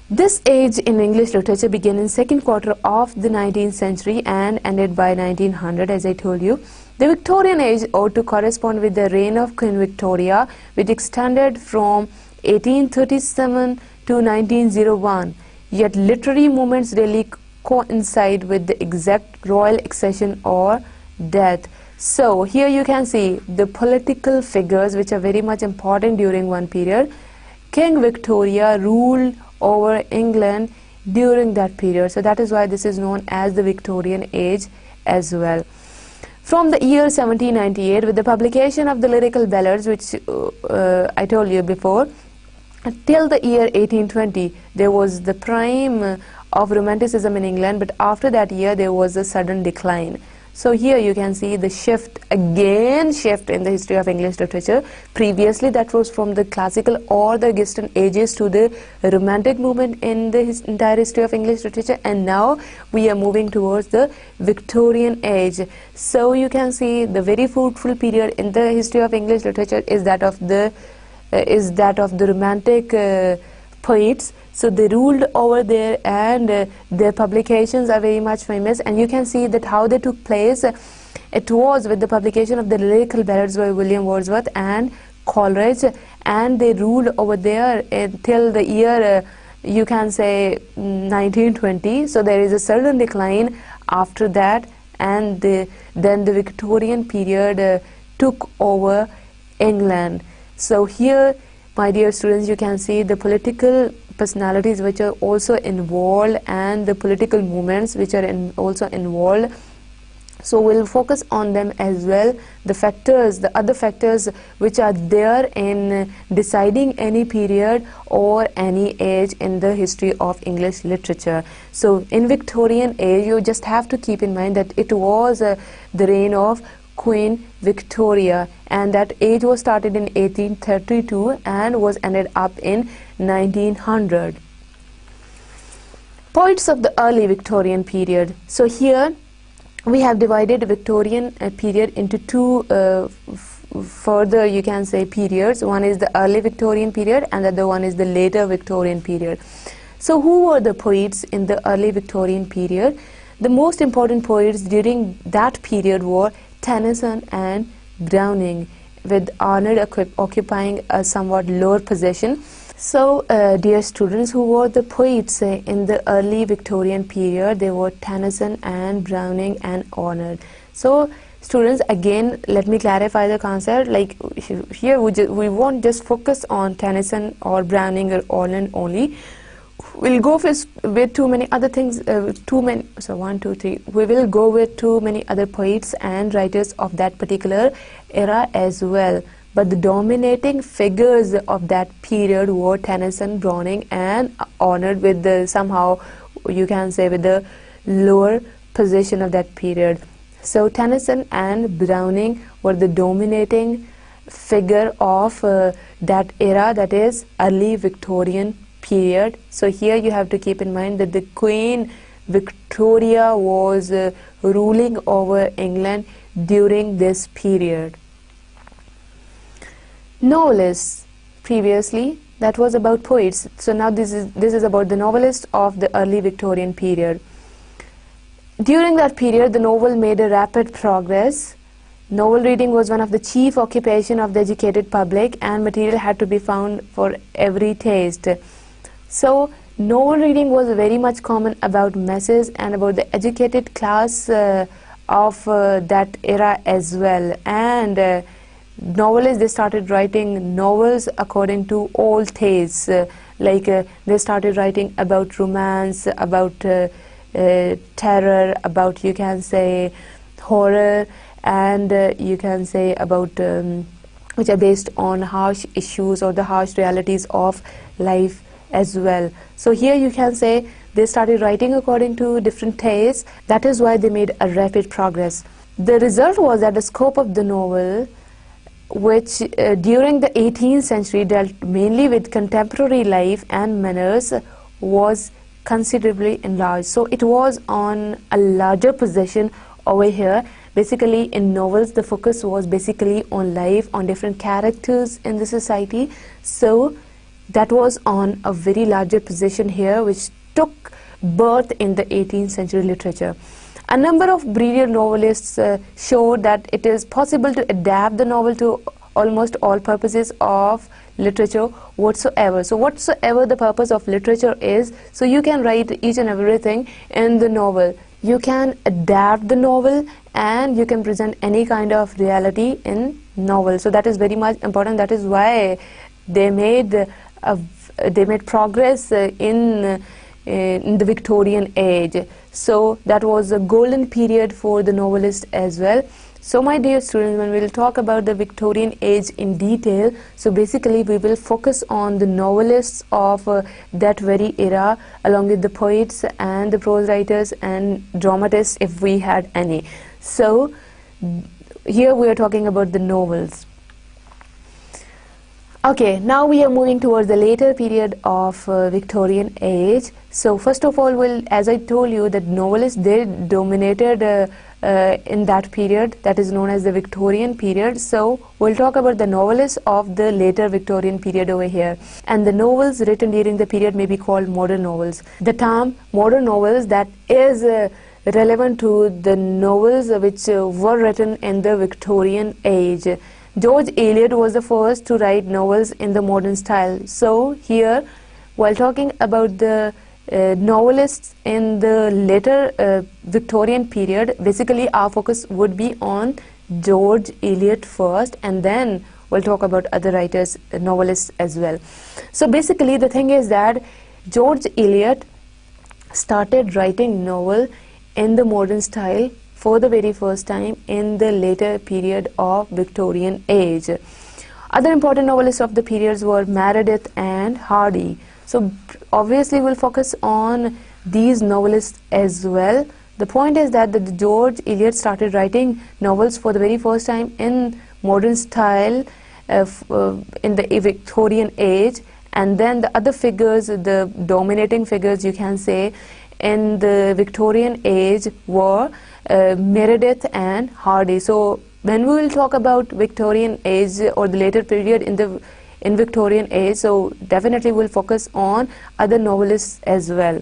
This age in English literature began in second quarter of the 19th century and ended by 1900, as I told you. The Victorian age ought to correspond with the reign of Queen Victoria, which extended from 1837 to 1901. Yet literary movements really coincide with the exact royal accession or death. So here you can see the political figures which are very much important during one period. King Victoria ruled over England during that period. So that is why this is known as the Victorian age as well. From the year 1798, with the publication of the lyrical ballads, which I told you before, till the year 1820, there was the prime of Romanticism in England, but after that year there was a sudden decline. So here you can see the shift in the history of English literature. Previously that was from the classical or the Gesten ages to the Romantic movement in the entire history of English literature, and now we are moving towards the Victorian age. So you can see the very fruitful period in the history of English literature is that of the Romantic poets. So they ruled over there, and their publications are very much famous, and you can see that how they took place. It was with the publication of the lyrical ballads by William Wordsworth and Coleridge, and they ruled over there until the year you can say 1920. So there is a sudden decline after that, and then the Victorian period took over England. So here, my dear students, you can see the political personalities which are also involved and the political movements which are also involved. So we'll focus on them as well, the factors, the other factors which are there in deciding any period or any age in the history of English literature. So in Victorian age, you just have to keep in mind that it was the reign of Queen Victoria, and that age was started in 1832 and was ended up in 1900. Poets of the early Victorian period. So here we have divided Victorian period into two further, you can say, periods. One is the early Victorian period and the other one is the later Victorian period. So who were the poets in the early Victorian period? The most important poets during that period were Tennyson and Browning, with Arnold occupying a somewhat lower position. So, dear students, who were the poets in the early Victorian period? They were Tennyson and Browning and Arnold. So, students, again, let me clarify the concept. Like here, we won't just focus on Tennyson or Browning or Arnold only. We'll go with too many other things. We will go with too many other poets and writers of that particular era as well. But the dominating figures of that period were Tennyson, Browning and Arnold, with the, somehow you can say, with the lower position of that period. So Tennyson and Browning were the dominating figure of that era, that is early Victorian period. So here you have to keep in mind that the Queen Victoria was ruling over England during this period. Novelists. Previously that was about poets, so now this is about the novelists of the early Victorian period. During that period, the novel made a rapid progress. Novel reading was one of the chief occupation of the educated public, and material had to be found for every taste. So novel reading was very much common about masses and about the educated class of that era as well. And novelists, they started writing novels according to old tastes, they started writing about romance, about terror, about, you can say, horror, and you can say about which are based on harsh issues or the harsh realities of life as well. So here you can say they started writing according to different tastes. That is why they made a rapid progress. The result was that the scope of the novel, which during the 18th century dealt mainly with contemporary life and manners, was considerably enlarged. So it was on a larger position over here. Basically in novels the focus was basically on life, on different characters in the society. So that was on a very larger position here, which took birth in the 18th century literature. A number of brilliant novelists showed that it is possible to adapt the novel to almost all purposes of literature whatsoever. So whatsoever the purpose of literature is, so you can write each and everything in the novel. You can adapt the novel and you can present any kind of reality in novel. So that is very much important. That is why they made progress in the Victorian age. So that was a golden period for the novelist as well. So my dear students, when we will talk about the Victorian age in detail, so basically we will focus on the novelists of that very era, along with the poets and the prose writers and dramatists if we had any. So here we are talking about the novels. Okay, now we are moving towards the later period of Victorian age. So first of all, as I told you, that novelists, they dominated in that period, that is known as the Victorian period. So we'll talk about the novelists of the later Victorian period over here. And the novels written during the period may be called modern novels. The term modern novels, that is relevant to the novels which were written in the Victorian age. George Eliot was the first to write novels in the modern style. So here, while talking about the novelists in the later Victorian period, basically our focus would be on George Eliot first, and then we'll talk about other writers, novelists as well. So basically the thing is that George Eliot started writing novel in the modern style for the very first time in the later period of Victorian age. Other important novelists of the periods were Meredith and Hardy. So obviously we'll focus on these novelists as well. The point is that the George Eliot started writing novels for the very first time in modern style in the Victorian age, and then the other figures, the dominating figures you can say in the Victorian age were Meredith and Hardy. So when we will talk about Victorian age or the later period in Victorian age, so definitely we'll focus on other novelists as well.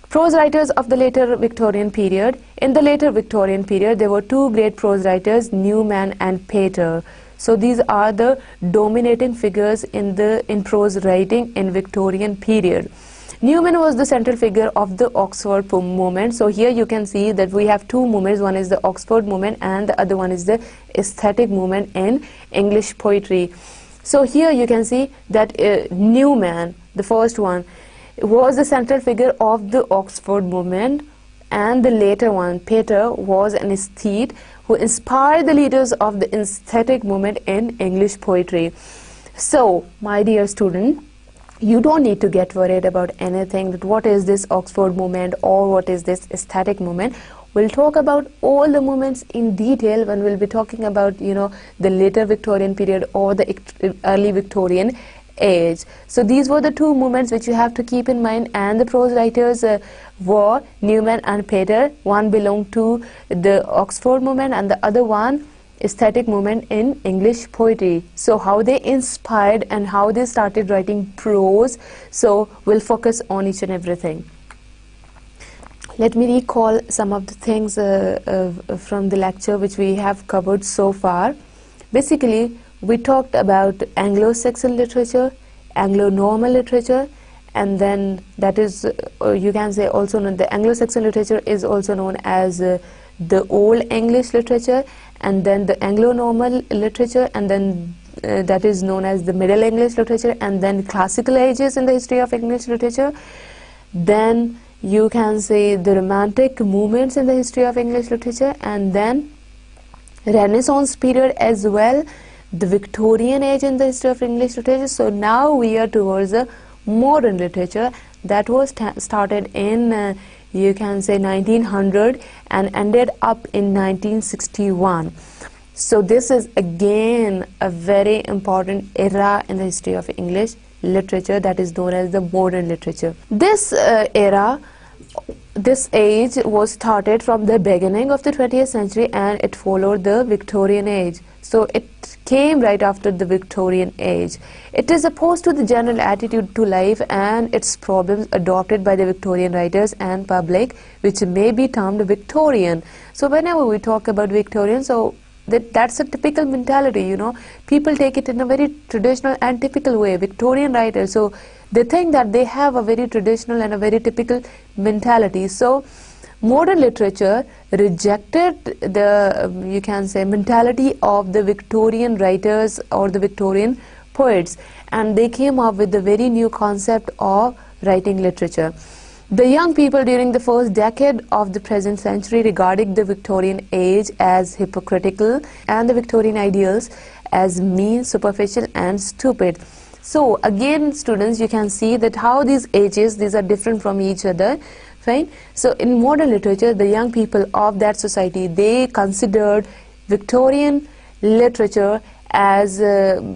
Prose writers of the later Victorian period. In the later Victorian period, there were two great prose writers, Newman and Pater. So these are the dominating figures in prose writing in Victorian period. Newman was the central figure of the Oxford movement. So here you can see that we have two movements. One is the Oxford movement and the other one is the aesthetic movement in English poetry. So here you can see that Newman, the first one, was the central figure of the Oxford movement, and the later one, Pater, was an aesthete who inspired the leaders of the aesthetic movement in English poetry. So, my dear student, you don't need to get worried about anything, that what is this Oxford movement or what is this aesthetic movement. We'll talk about all the movements in detail when we'll be talking about, the later Victorian period or the early Victorian age. So these were the two movements which you have to keep in mind, and the prose writers were Newman and Pater. One belonged to the Oxford movement and the other one aesthetic movement in English poetry. So how they inspired and how they started writing prose, so we'll focus on each and everything. Let me recall some of the things from the lecture which we have covered so far. Basically, we talked about Anglo-Saxon literature, Anglo-Norman literature, and then that is, you can say also known, the Anglo-Saxon literature is also known as the Old English literature, and then the Anglo-Norman literature, and then that is known as the Middle English literature, and then classical ages in the history of English literature. Then you can say the Romantic movements in the history of English literature, and then Renaissance period as well, the Victorian age in the history of English literature. So now we are towards the modern literature that was started in you can say 1900 and ended up in 1961. So this is again a very important era in the history of English literature, that is known as the modern literature. This era, this age was started from the beginning of the 20th century and it followed the Victorian age. So it came right after the Victorian age. It is opposed to the general attitude to life and its problems adopted by the Victorian writers and public, which may be termed Victorian. So whenever we talk about Victorian, so that's a typical mentality, people take it in a very traditional and typical way, Victorian writers. So they think that they have a very traditional and a very typical mentality. So modern literature rejected the, you can say, mentality of the Victorian writers or the Victorian poets, and they came up with the very new concept of writing literature. The young people during the first decade of the present century regarded the Victorian age as hypocritical and the Victorian ideals as mean, superficial and stupid. So again, students, you can see that how these ages, these are different from each other. Fine. So in modern literature, the young people of that society, they considered Victorian literature as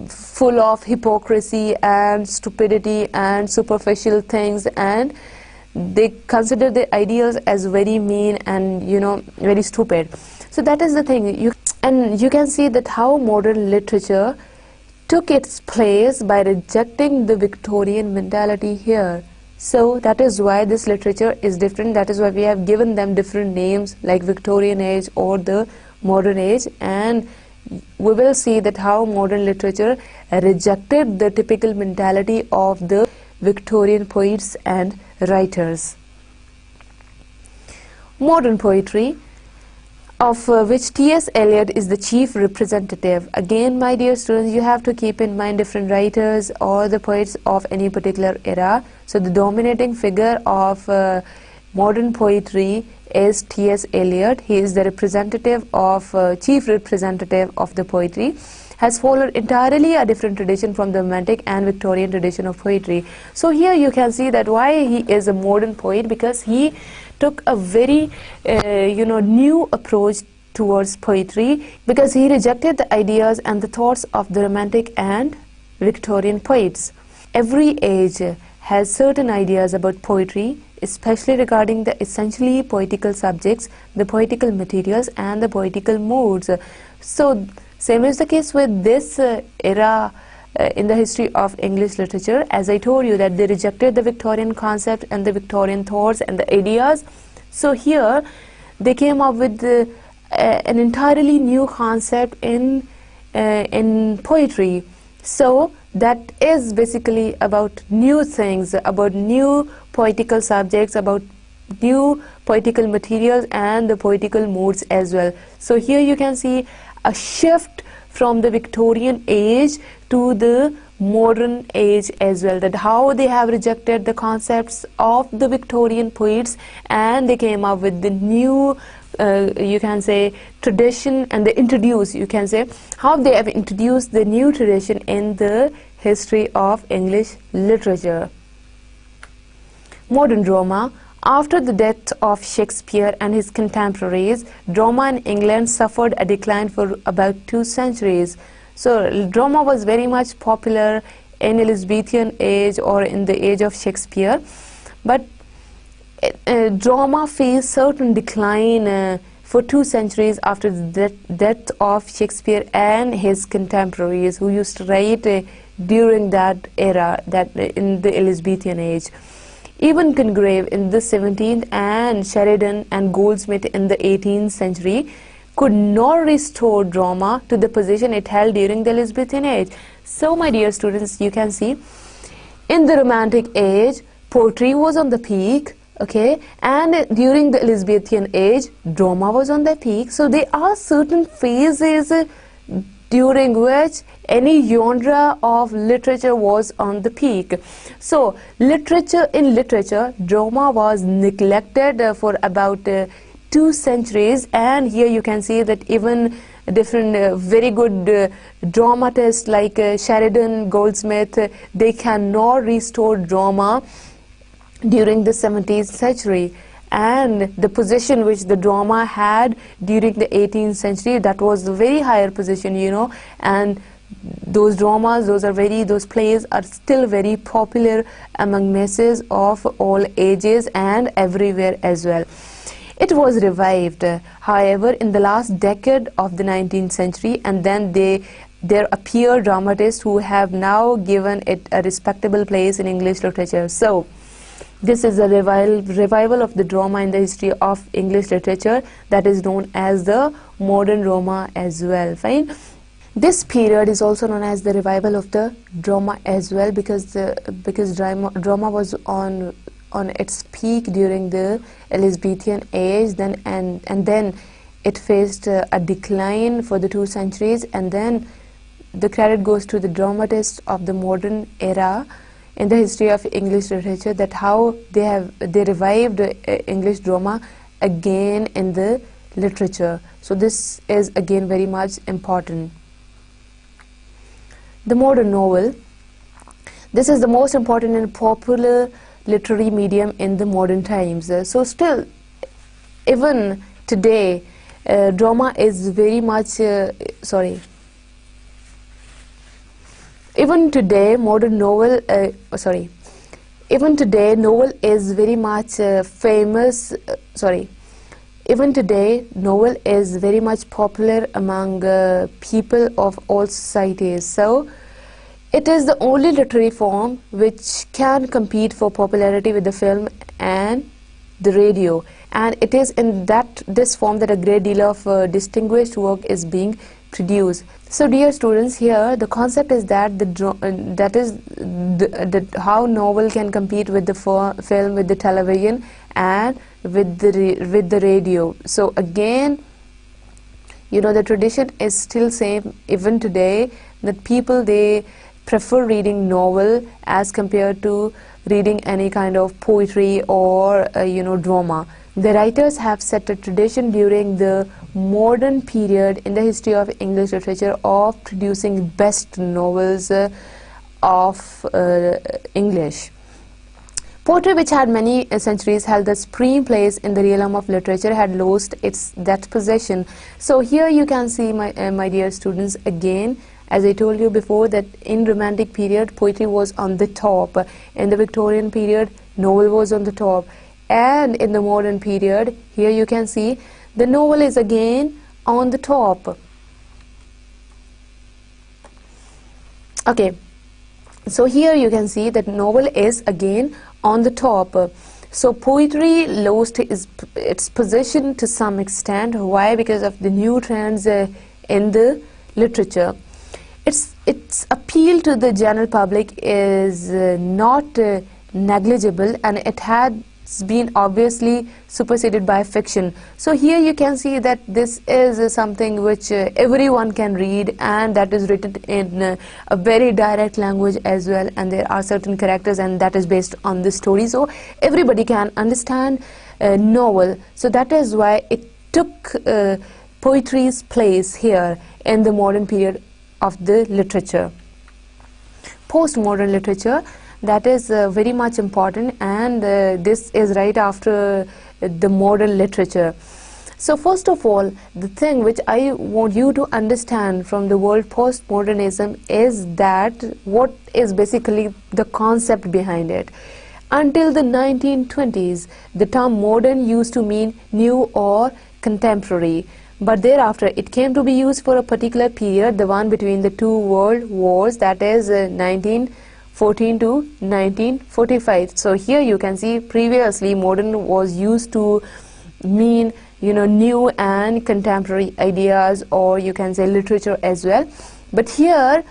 full of hypocrisy and stupidity and superficial things, and they consider the ideals as very mean and very stupid. So that is the thing. And you can see that how modern literature took its place by rejecting the Victorian mentality here. So that is why this literature is different. That is why we have given them different names like Victorian age or the modern age, and we will see that how modern literature rejected the typical mentality of the Victorian poets and writers. Modern poetry, of which T.S. Eliot is the chief representative. Again, my dear students, you have to keep in mind different writers or the poets of any particular era. So the dominating figure of modern poetry is T.S. Eliot. He is the representative of chief representative of the poetry, has followed entirely a different tradition from the Romantic and Victorian tradition of poetry. So here you can see that why he is a modern poet, because he took a very new approach towards poetry, because he rejected the ideas and the thoughts of the Romantic and Victorian poets. Every age has certain ideas about poetry, especially regarding the essentially poetical subjects, the poetical materials and the poetical moods. So same is the case with this era in the history of English literature. As I told you that they rejected the Victorian concept and the Victorian thoughts and the ideas. So here they came up with an entirely new concept in poetry. So that is basically about new things, about new poetical subjects, about new poetical materials and the poetical moods as well. So here you can see a shift from the Victorian age to the modern age as well, that how they have rejected the concepts of the Victorian poets and they came up with the new you can say tradition, and they introduce, you can say, how they have introduced the new tradition in the history of English literature. Modern drama. After the death of Shakespeare and his contemporaries, drama in England suffered a decline for about 2 centuries. So drama was very much popular in Elizabethan age or in the age of Shakespeare, but drama faced certain decline for 2 centuries after the death of Shakespeare and his contemporaries who used to write during that era, that in the Elizabethan age. Even Congreve in the 17th and Sheridan and Goldsmith in the 18th century could not restore drama to the position it held during the Elizabethan age. So my dear students, you can see in the Romantic age poetry was on the peak, okay, and during the Elizabethan age drama was on the peak. So there are certain phases during which any genre of literature was on the peak. So in literature drama was neglected for about 2 centuries, and here you can see that even different very good dramatists like Sheridan, Goldsmith, they cannot restore drama during the 17th century, and the position which the drama had during the 18th century, that was the very higher position, you know, and those dramas, those plays are still very popular among masses of all ages and everywhere as well. It was revived, however, in the last decade of the 19th century, and then there appear dramatists who have now given it a respectable place in English literature. So this is a revival of the drama in the history of English literature, that is known as the modern drama as well. Fine. This period is also known as the revival of the drama as well, because drama was on its peak during the Elizabethan age, and then it faced a decline for the 2 centuries, and then the credit goes to the dramatists of the modern era in the history of English literature, that how they revived English drama again in the literature. So this is again very much important. The modern novel. This is the most important and popular literary medium in the modern times. So still, even today, drama is very much even today novel is very much famous. Even today novel is very much popular among people of all societies. So it is the only literary form which can compete for popularity with the film and the radio, and it is in this form that a great deal of distinguished work is being produced. So dear students, here the concept is that how novel can compete with the film, with the television and with the radio. So again, you know, the tradition is still same even today, that people, they prefer reading novel as compared to reading any kind of poetry or drama. The writers have set a tradition during the modern period in the history of English literature of producing best novels of English. Poetry, which had many centuries held the supreme place in the realm of literature, had lost that possession. So here you can see, my dear students, again, as I told you before, that in Romantic period poetry was on the top, in the Victorian period novel was on the top, and in the modern period, here you can see the novel is again on the top. Okay, so here you can see that novel is again on the top. So poetry lost its position to some extent. Why? Because of the new trends in the literature. Its appeal to the general public is not negligible, and it had been obviously superseded by fiction. So here you can see that this is something which everyone can read, and that is written in a very direct language as well, and there are certain characters, and that is based on the story, so everybody can understand a novel. So that is why it took poetry's place here in the modern period of the literature. Postmodern literature, that is very much important, and this is right after the modern literature. So first of all, the thing which I want you to understand from the word postmodernism is that what is basically the concept behind it. Until the 1920s, the term modern used to mean new or contemporary, but thereafter it came to be used for a particular period, the one between the two world wars, that is 1914 to 1945. So here you can see previously modern was used to mean new and contemporary ideas, or you can say literature as well. But here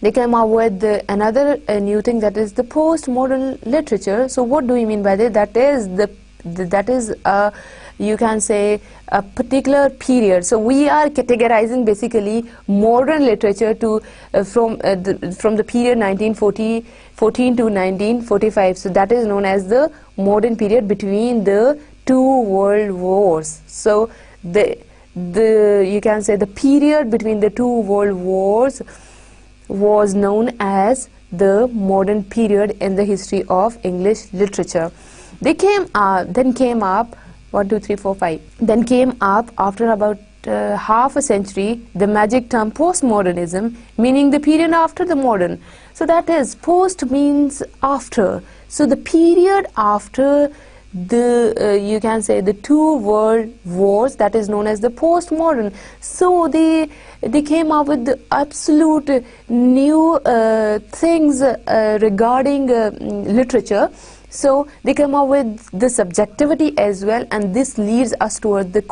they came up with another new thing, that is the postmodern literature. So what do we mean by that? That is you can say a particular period. So we are categorizing basically modern literature to from the period 1914 to 1945. So that is known as the modern period between the two world wars. So you can say the period between the two world wars was known as the modern period in the history of English literature. Then came up 1, 2, 3, 4, 5. Then came up after about half a century the magic term postmodernism, meaning the period after the modern. So that is, post means after. So the period after the you can say the two world wars, that is known as the postmodern. So they came up with the absolute new things regarding literature. So they come up with the subjectivity as well, and this leads us towards the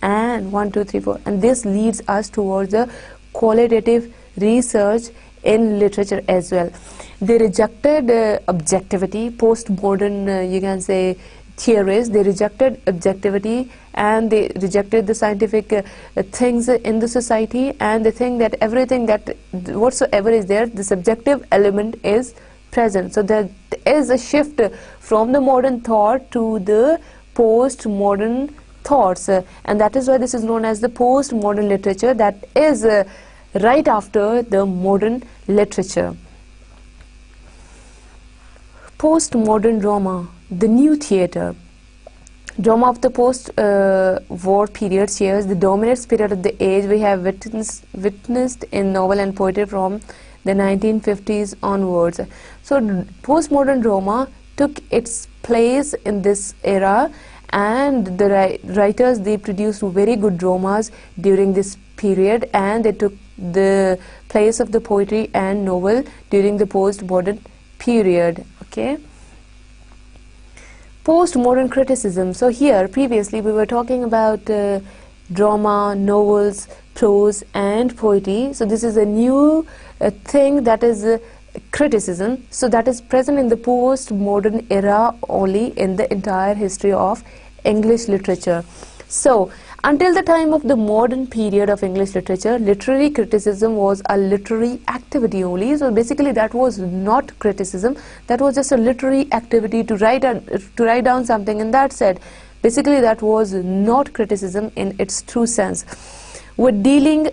and this leads us towards the qualitative research in literature as well. They rejected objectivity. Postmodern you can say theories, they rejected objectivity, and they rejected the scientific things in the society, and they think that everything that whatsoever is there, the subjective element is present. So there is a shift from the modern thought to the postmodern thoughts, and that is why this is known as the postmodern literature, that is right after the modern literature. Postmodern drama, the new theatre. Drama of the post-war period shares the dominant spirit of the age we have witnessed in novel and poetry from the 1950s onwards. So postmodern drama took its place in this era, and the writers, they produced very good dramas during this period, and they took the place of the poetry and novel during the postmodern period. Okay. Postmodern criticism. So here previously we were talking about drama, novels, prose and poetry. So this is a new thing, that is criticism. So that is present in the postmodern era only in the entire history of English literature. So Until the time of the modern period of English literature, literary criticism was a literary activity only. So basically that was not criticism, that was just a literary activity to write down something, and that's it. Basically that was not criticism in its true sense. With dealing,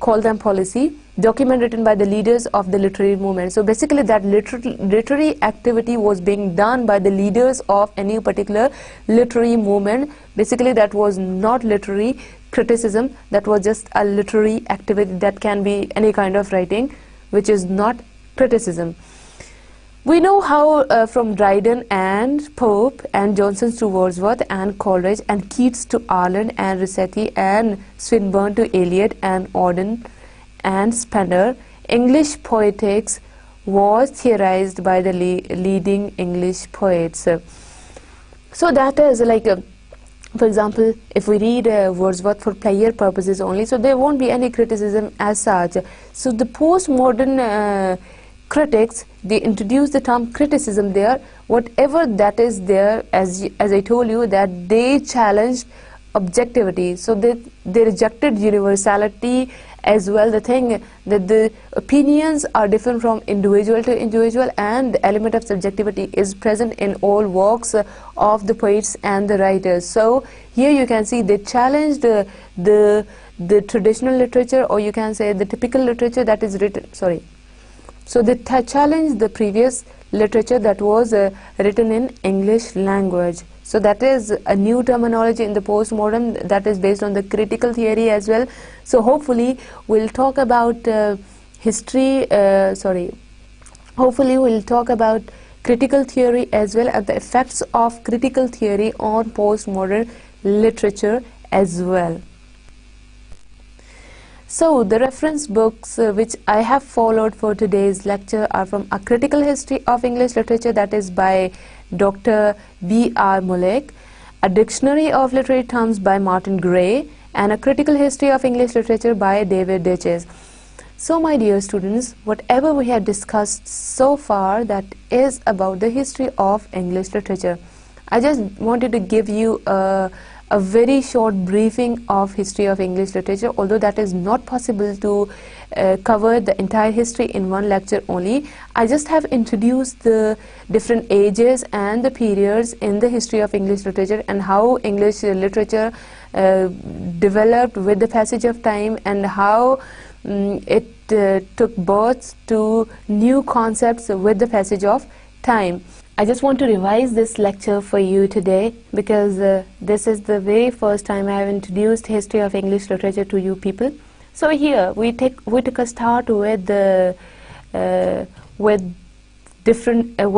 call them policy, document written by the leaders of the literary movement. So basically that literary activity was being done by the leaders of any particular literary movement. Basically that was not literary criticism, that was just a literary activity. That can be any kind of writing which is not criticism. We know how from Dryden and Pope and Johnson to Wordsworth and Coleridge and Keats to Arlen and Rossetti and Swinburne to Eliot and Auden and Spender, English poetics was theorized by the leading English poets. So that is like, for example, if we read Wordsworth for player purposes only, so there won't be any criticism as such. So the postmodern critics, they introduced the term criticism there, whatever that is there, as I told you, that they challenged objectivity. So they rejected universality as well, the thing that the opinions are different from individual to individual, and the element of subjectivity is present in all works of the poets and the writers. So here you can see they challenged the traditional literature, or you can say the typical literature that is written, so they challenged the previous literature that was written in English language. So that is a new terminology in the postmodern, that is based on the critical theory as well. So hopefully we'll talk about hopefully we'll talk about critical theory as well, and the effects of critical theory on postmodern literature as well. So the reference books which I have followed for today's lecture are from A Critical History of English Literature, that is by Dr. B.R. Mullick, A Dictionary of Literary Terms by Martin Gray, and A Critical History of English Literature by David Ditches. So my dear students, whatever we have discussed so far, that is about the history of English literature. I just wanted to give you a very short briefing of history of English literature, although that is not possible to cover the entire history in one lecture only. I just have introduced the different ages and the periods in the history of English literature, and how English literature developed with the passage of time, and how it took birth to new concepts with the passage of time. I just want to revise this lecture for you today, because this is the very first time I have introduced history of English literature to you people. So here we took a start with the what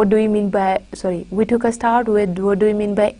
do we mean by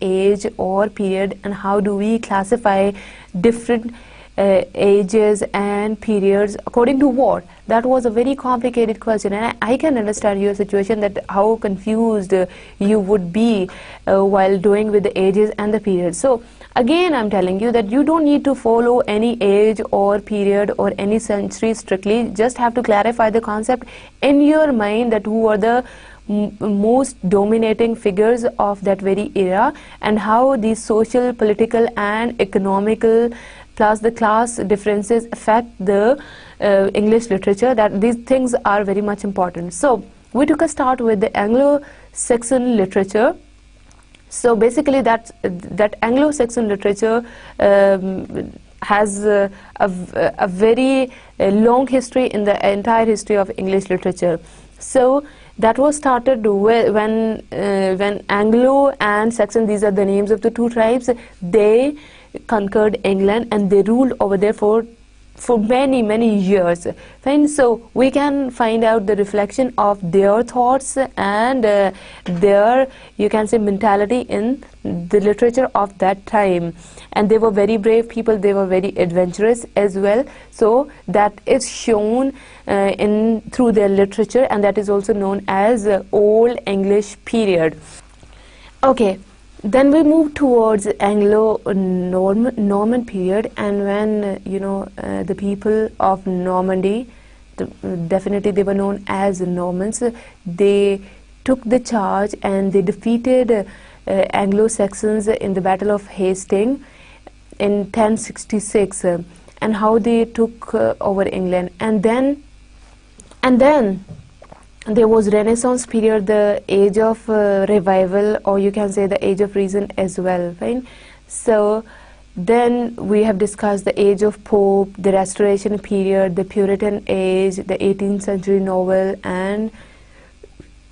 age or period, and how do we classify different ages and periods according to what? That was a very complicated question, and I can understand your situation, that how confused you would be while doing with the ages and the periods. So again I'm telling you that you don't need to follow any age or period or any century strictly, just have to clarify the concept in your mind, that who are the most dominating figures of that very era, and how these social, political and economical plus the class differences affect the English literature, that these things are very much important. So we took a start with the Anglo-Saxon literature. So basically that Anglo-Saxon literature has a very long history in the entire history of English literature. So that was started when Anglo and Saxon, these are the names of the two tribes, they conquered England and they ruled over there for many years. Fine. So we can find out the reflection of their thoughts and their, you can say, mentality in the literature of that time. And they were very brave people, they were very adventurous as well. So that is shown through their literature, and that is also known as Old English period. Okay. Then we move towards Anglo-Norman period, and when the people of Normandy, definitely they were known as Normans, they took the charge and they defeated Anglo-Saxons in the Battle of Hastings in 1066 and how they took over England, and then there was Renaissance period, the age of revival, or you can say the age of reason as well, right? So then we have discussed the age of Pope, the Restoration period, the Puritan age, the 18th century novel, and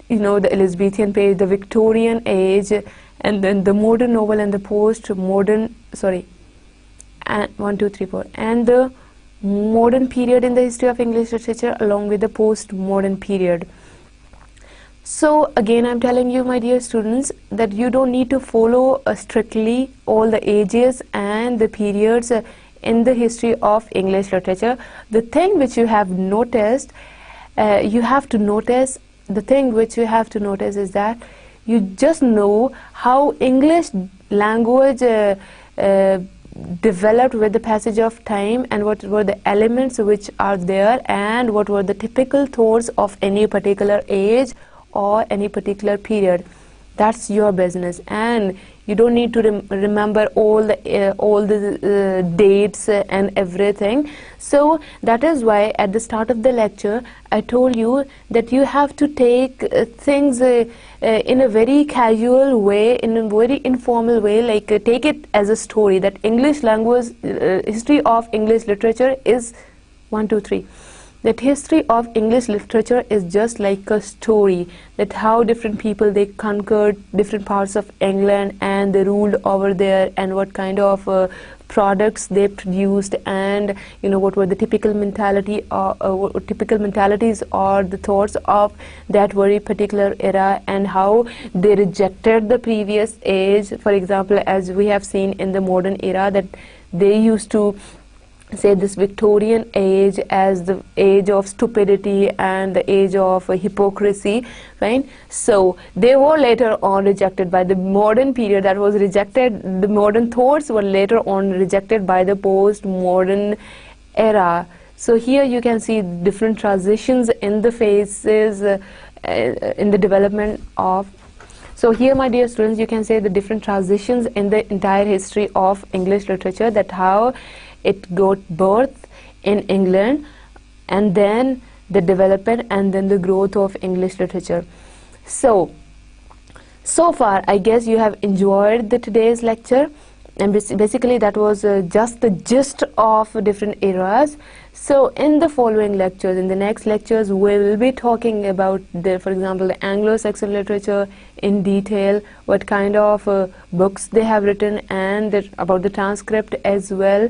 the Elizabethan period, the Victorian age, and then the modern novel and the post-modern, and 1, 2, 3, 4, and the modern period in the history of English literature along with the post-modern period. So again, I'm telling you, my dear students, that you don't need to follow strictly all the ages and the periods in the history of English literature. The thing which you have noticed, the thing which you have to notice is that you just know how English language developed with the passage of time, and what were the elements which are there, and what were the typical thoughts of any particular age or any particular period. That's your business, and you don't need to remember all the dates and everything. So that is why at the start of the lecture I told you that you have to take things in a very casual way, in a very informal way, like take it as a story, that English language, history of English literature is 1, 2, 3. That history of English literature is just like a story, that how different people, they conquered different parts of England and they ruled over there, and what kind of products they produced, and what were the typical mentality or typical mentalities or the thoughts of that very particular era, and how they rejected the previous age. For example, as we have seen in the modern era, that they used to say this Victorian age as the age of stupidity and the age of hypocrisy, right? So they were later on rejected by the modern period, that was rejected. The modern thoughts were later on rejected by the post-modern era. So here you can see different transitions in the phases in the development of. So here, my dear students, you can say the different transitions in the entire history of English literature, that how it got birth in England, and then the development and then the growth of English literature. So far I guess you have enjoyed today's lecture, and basically that was just the gist of different eras. So in the following lectures, in the next lectures, we will be talking about for example, the Anglo-Saxon literature in detail, what kind of books they have written, and about the transcript as well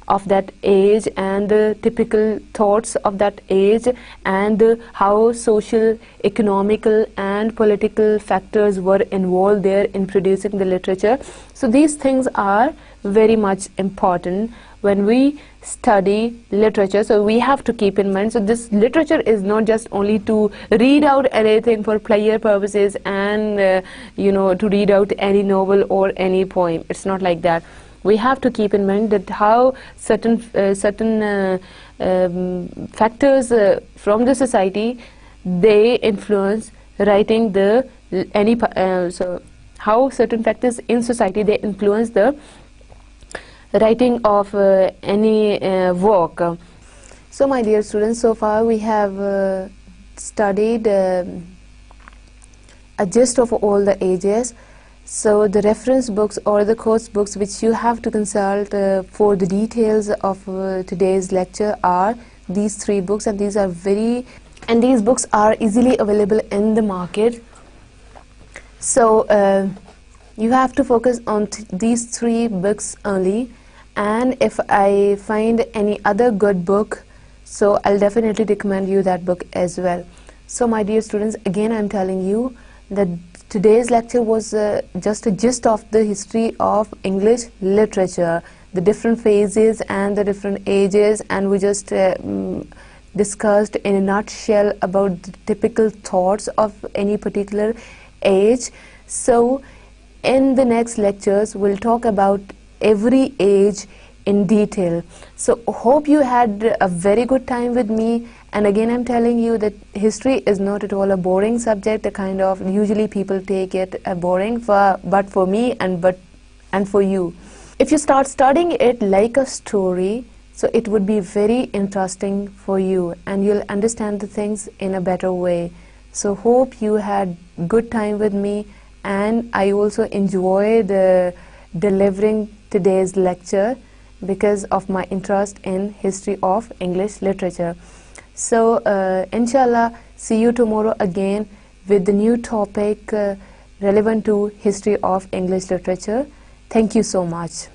of that age, and the typical thoughts of that age, and how social, economical and political factors were involved there in producing the literature. So these things are very much important when we study literature, so we have to keep in mind. So this literature is not just only to read out anything for pleasure purposes, and to read out any novel or any poem. It's not like that. We have to keep in mind that how certain factors from the society, they influence writing the so how certain factors in society, they influence the writing of any work. So my dear students, so far we have studied a gist of all the ages. So the reference books or the course books which you have to consult for the details of today's lecture are these 3 books, and these books are easily available in the market. So you have to focus on these 3 books only, and if I find any other good book, so I'll definitely recommend you that book as well. So my dear students, again I'm telling you that today's lecture was just a gist of the history of English literature, the different phases and the different ages, and we just discussed in a nutshell about the typical thoughts of any particular age. So in the next lectures we'll talk about every age in detail. So hope you had a very good time with me, and again I'm telling you that history is not at all a boring subject, the kind of usually people take it boring, but for me and for you If you start studying it like a story, so it would be very interesting for you and you'll understand the things in a better way. So hope you had good time with me, and I also enjoyed delivering today's lecture because of my interest in history of English literature. So inshallah, see you tomorrow again with the new topic relevant to history of English literature. Thank you so much.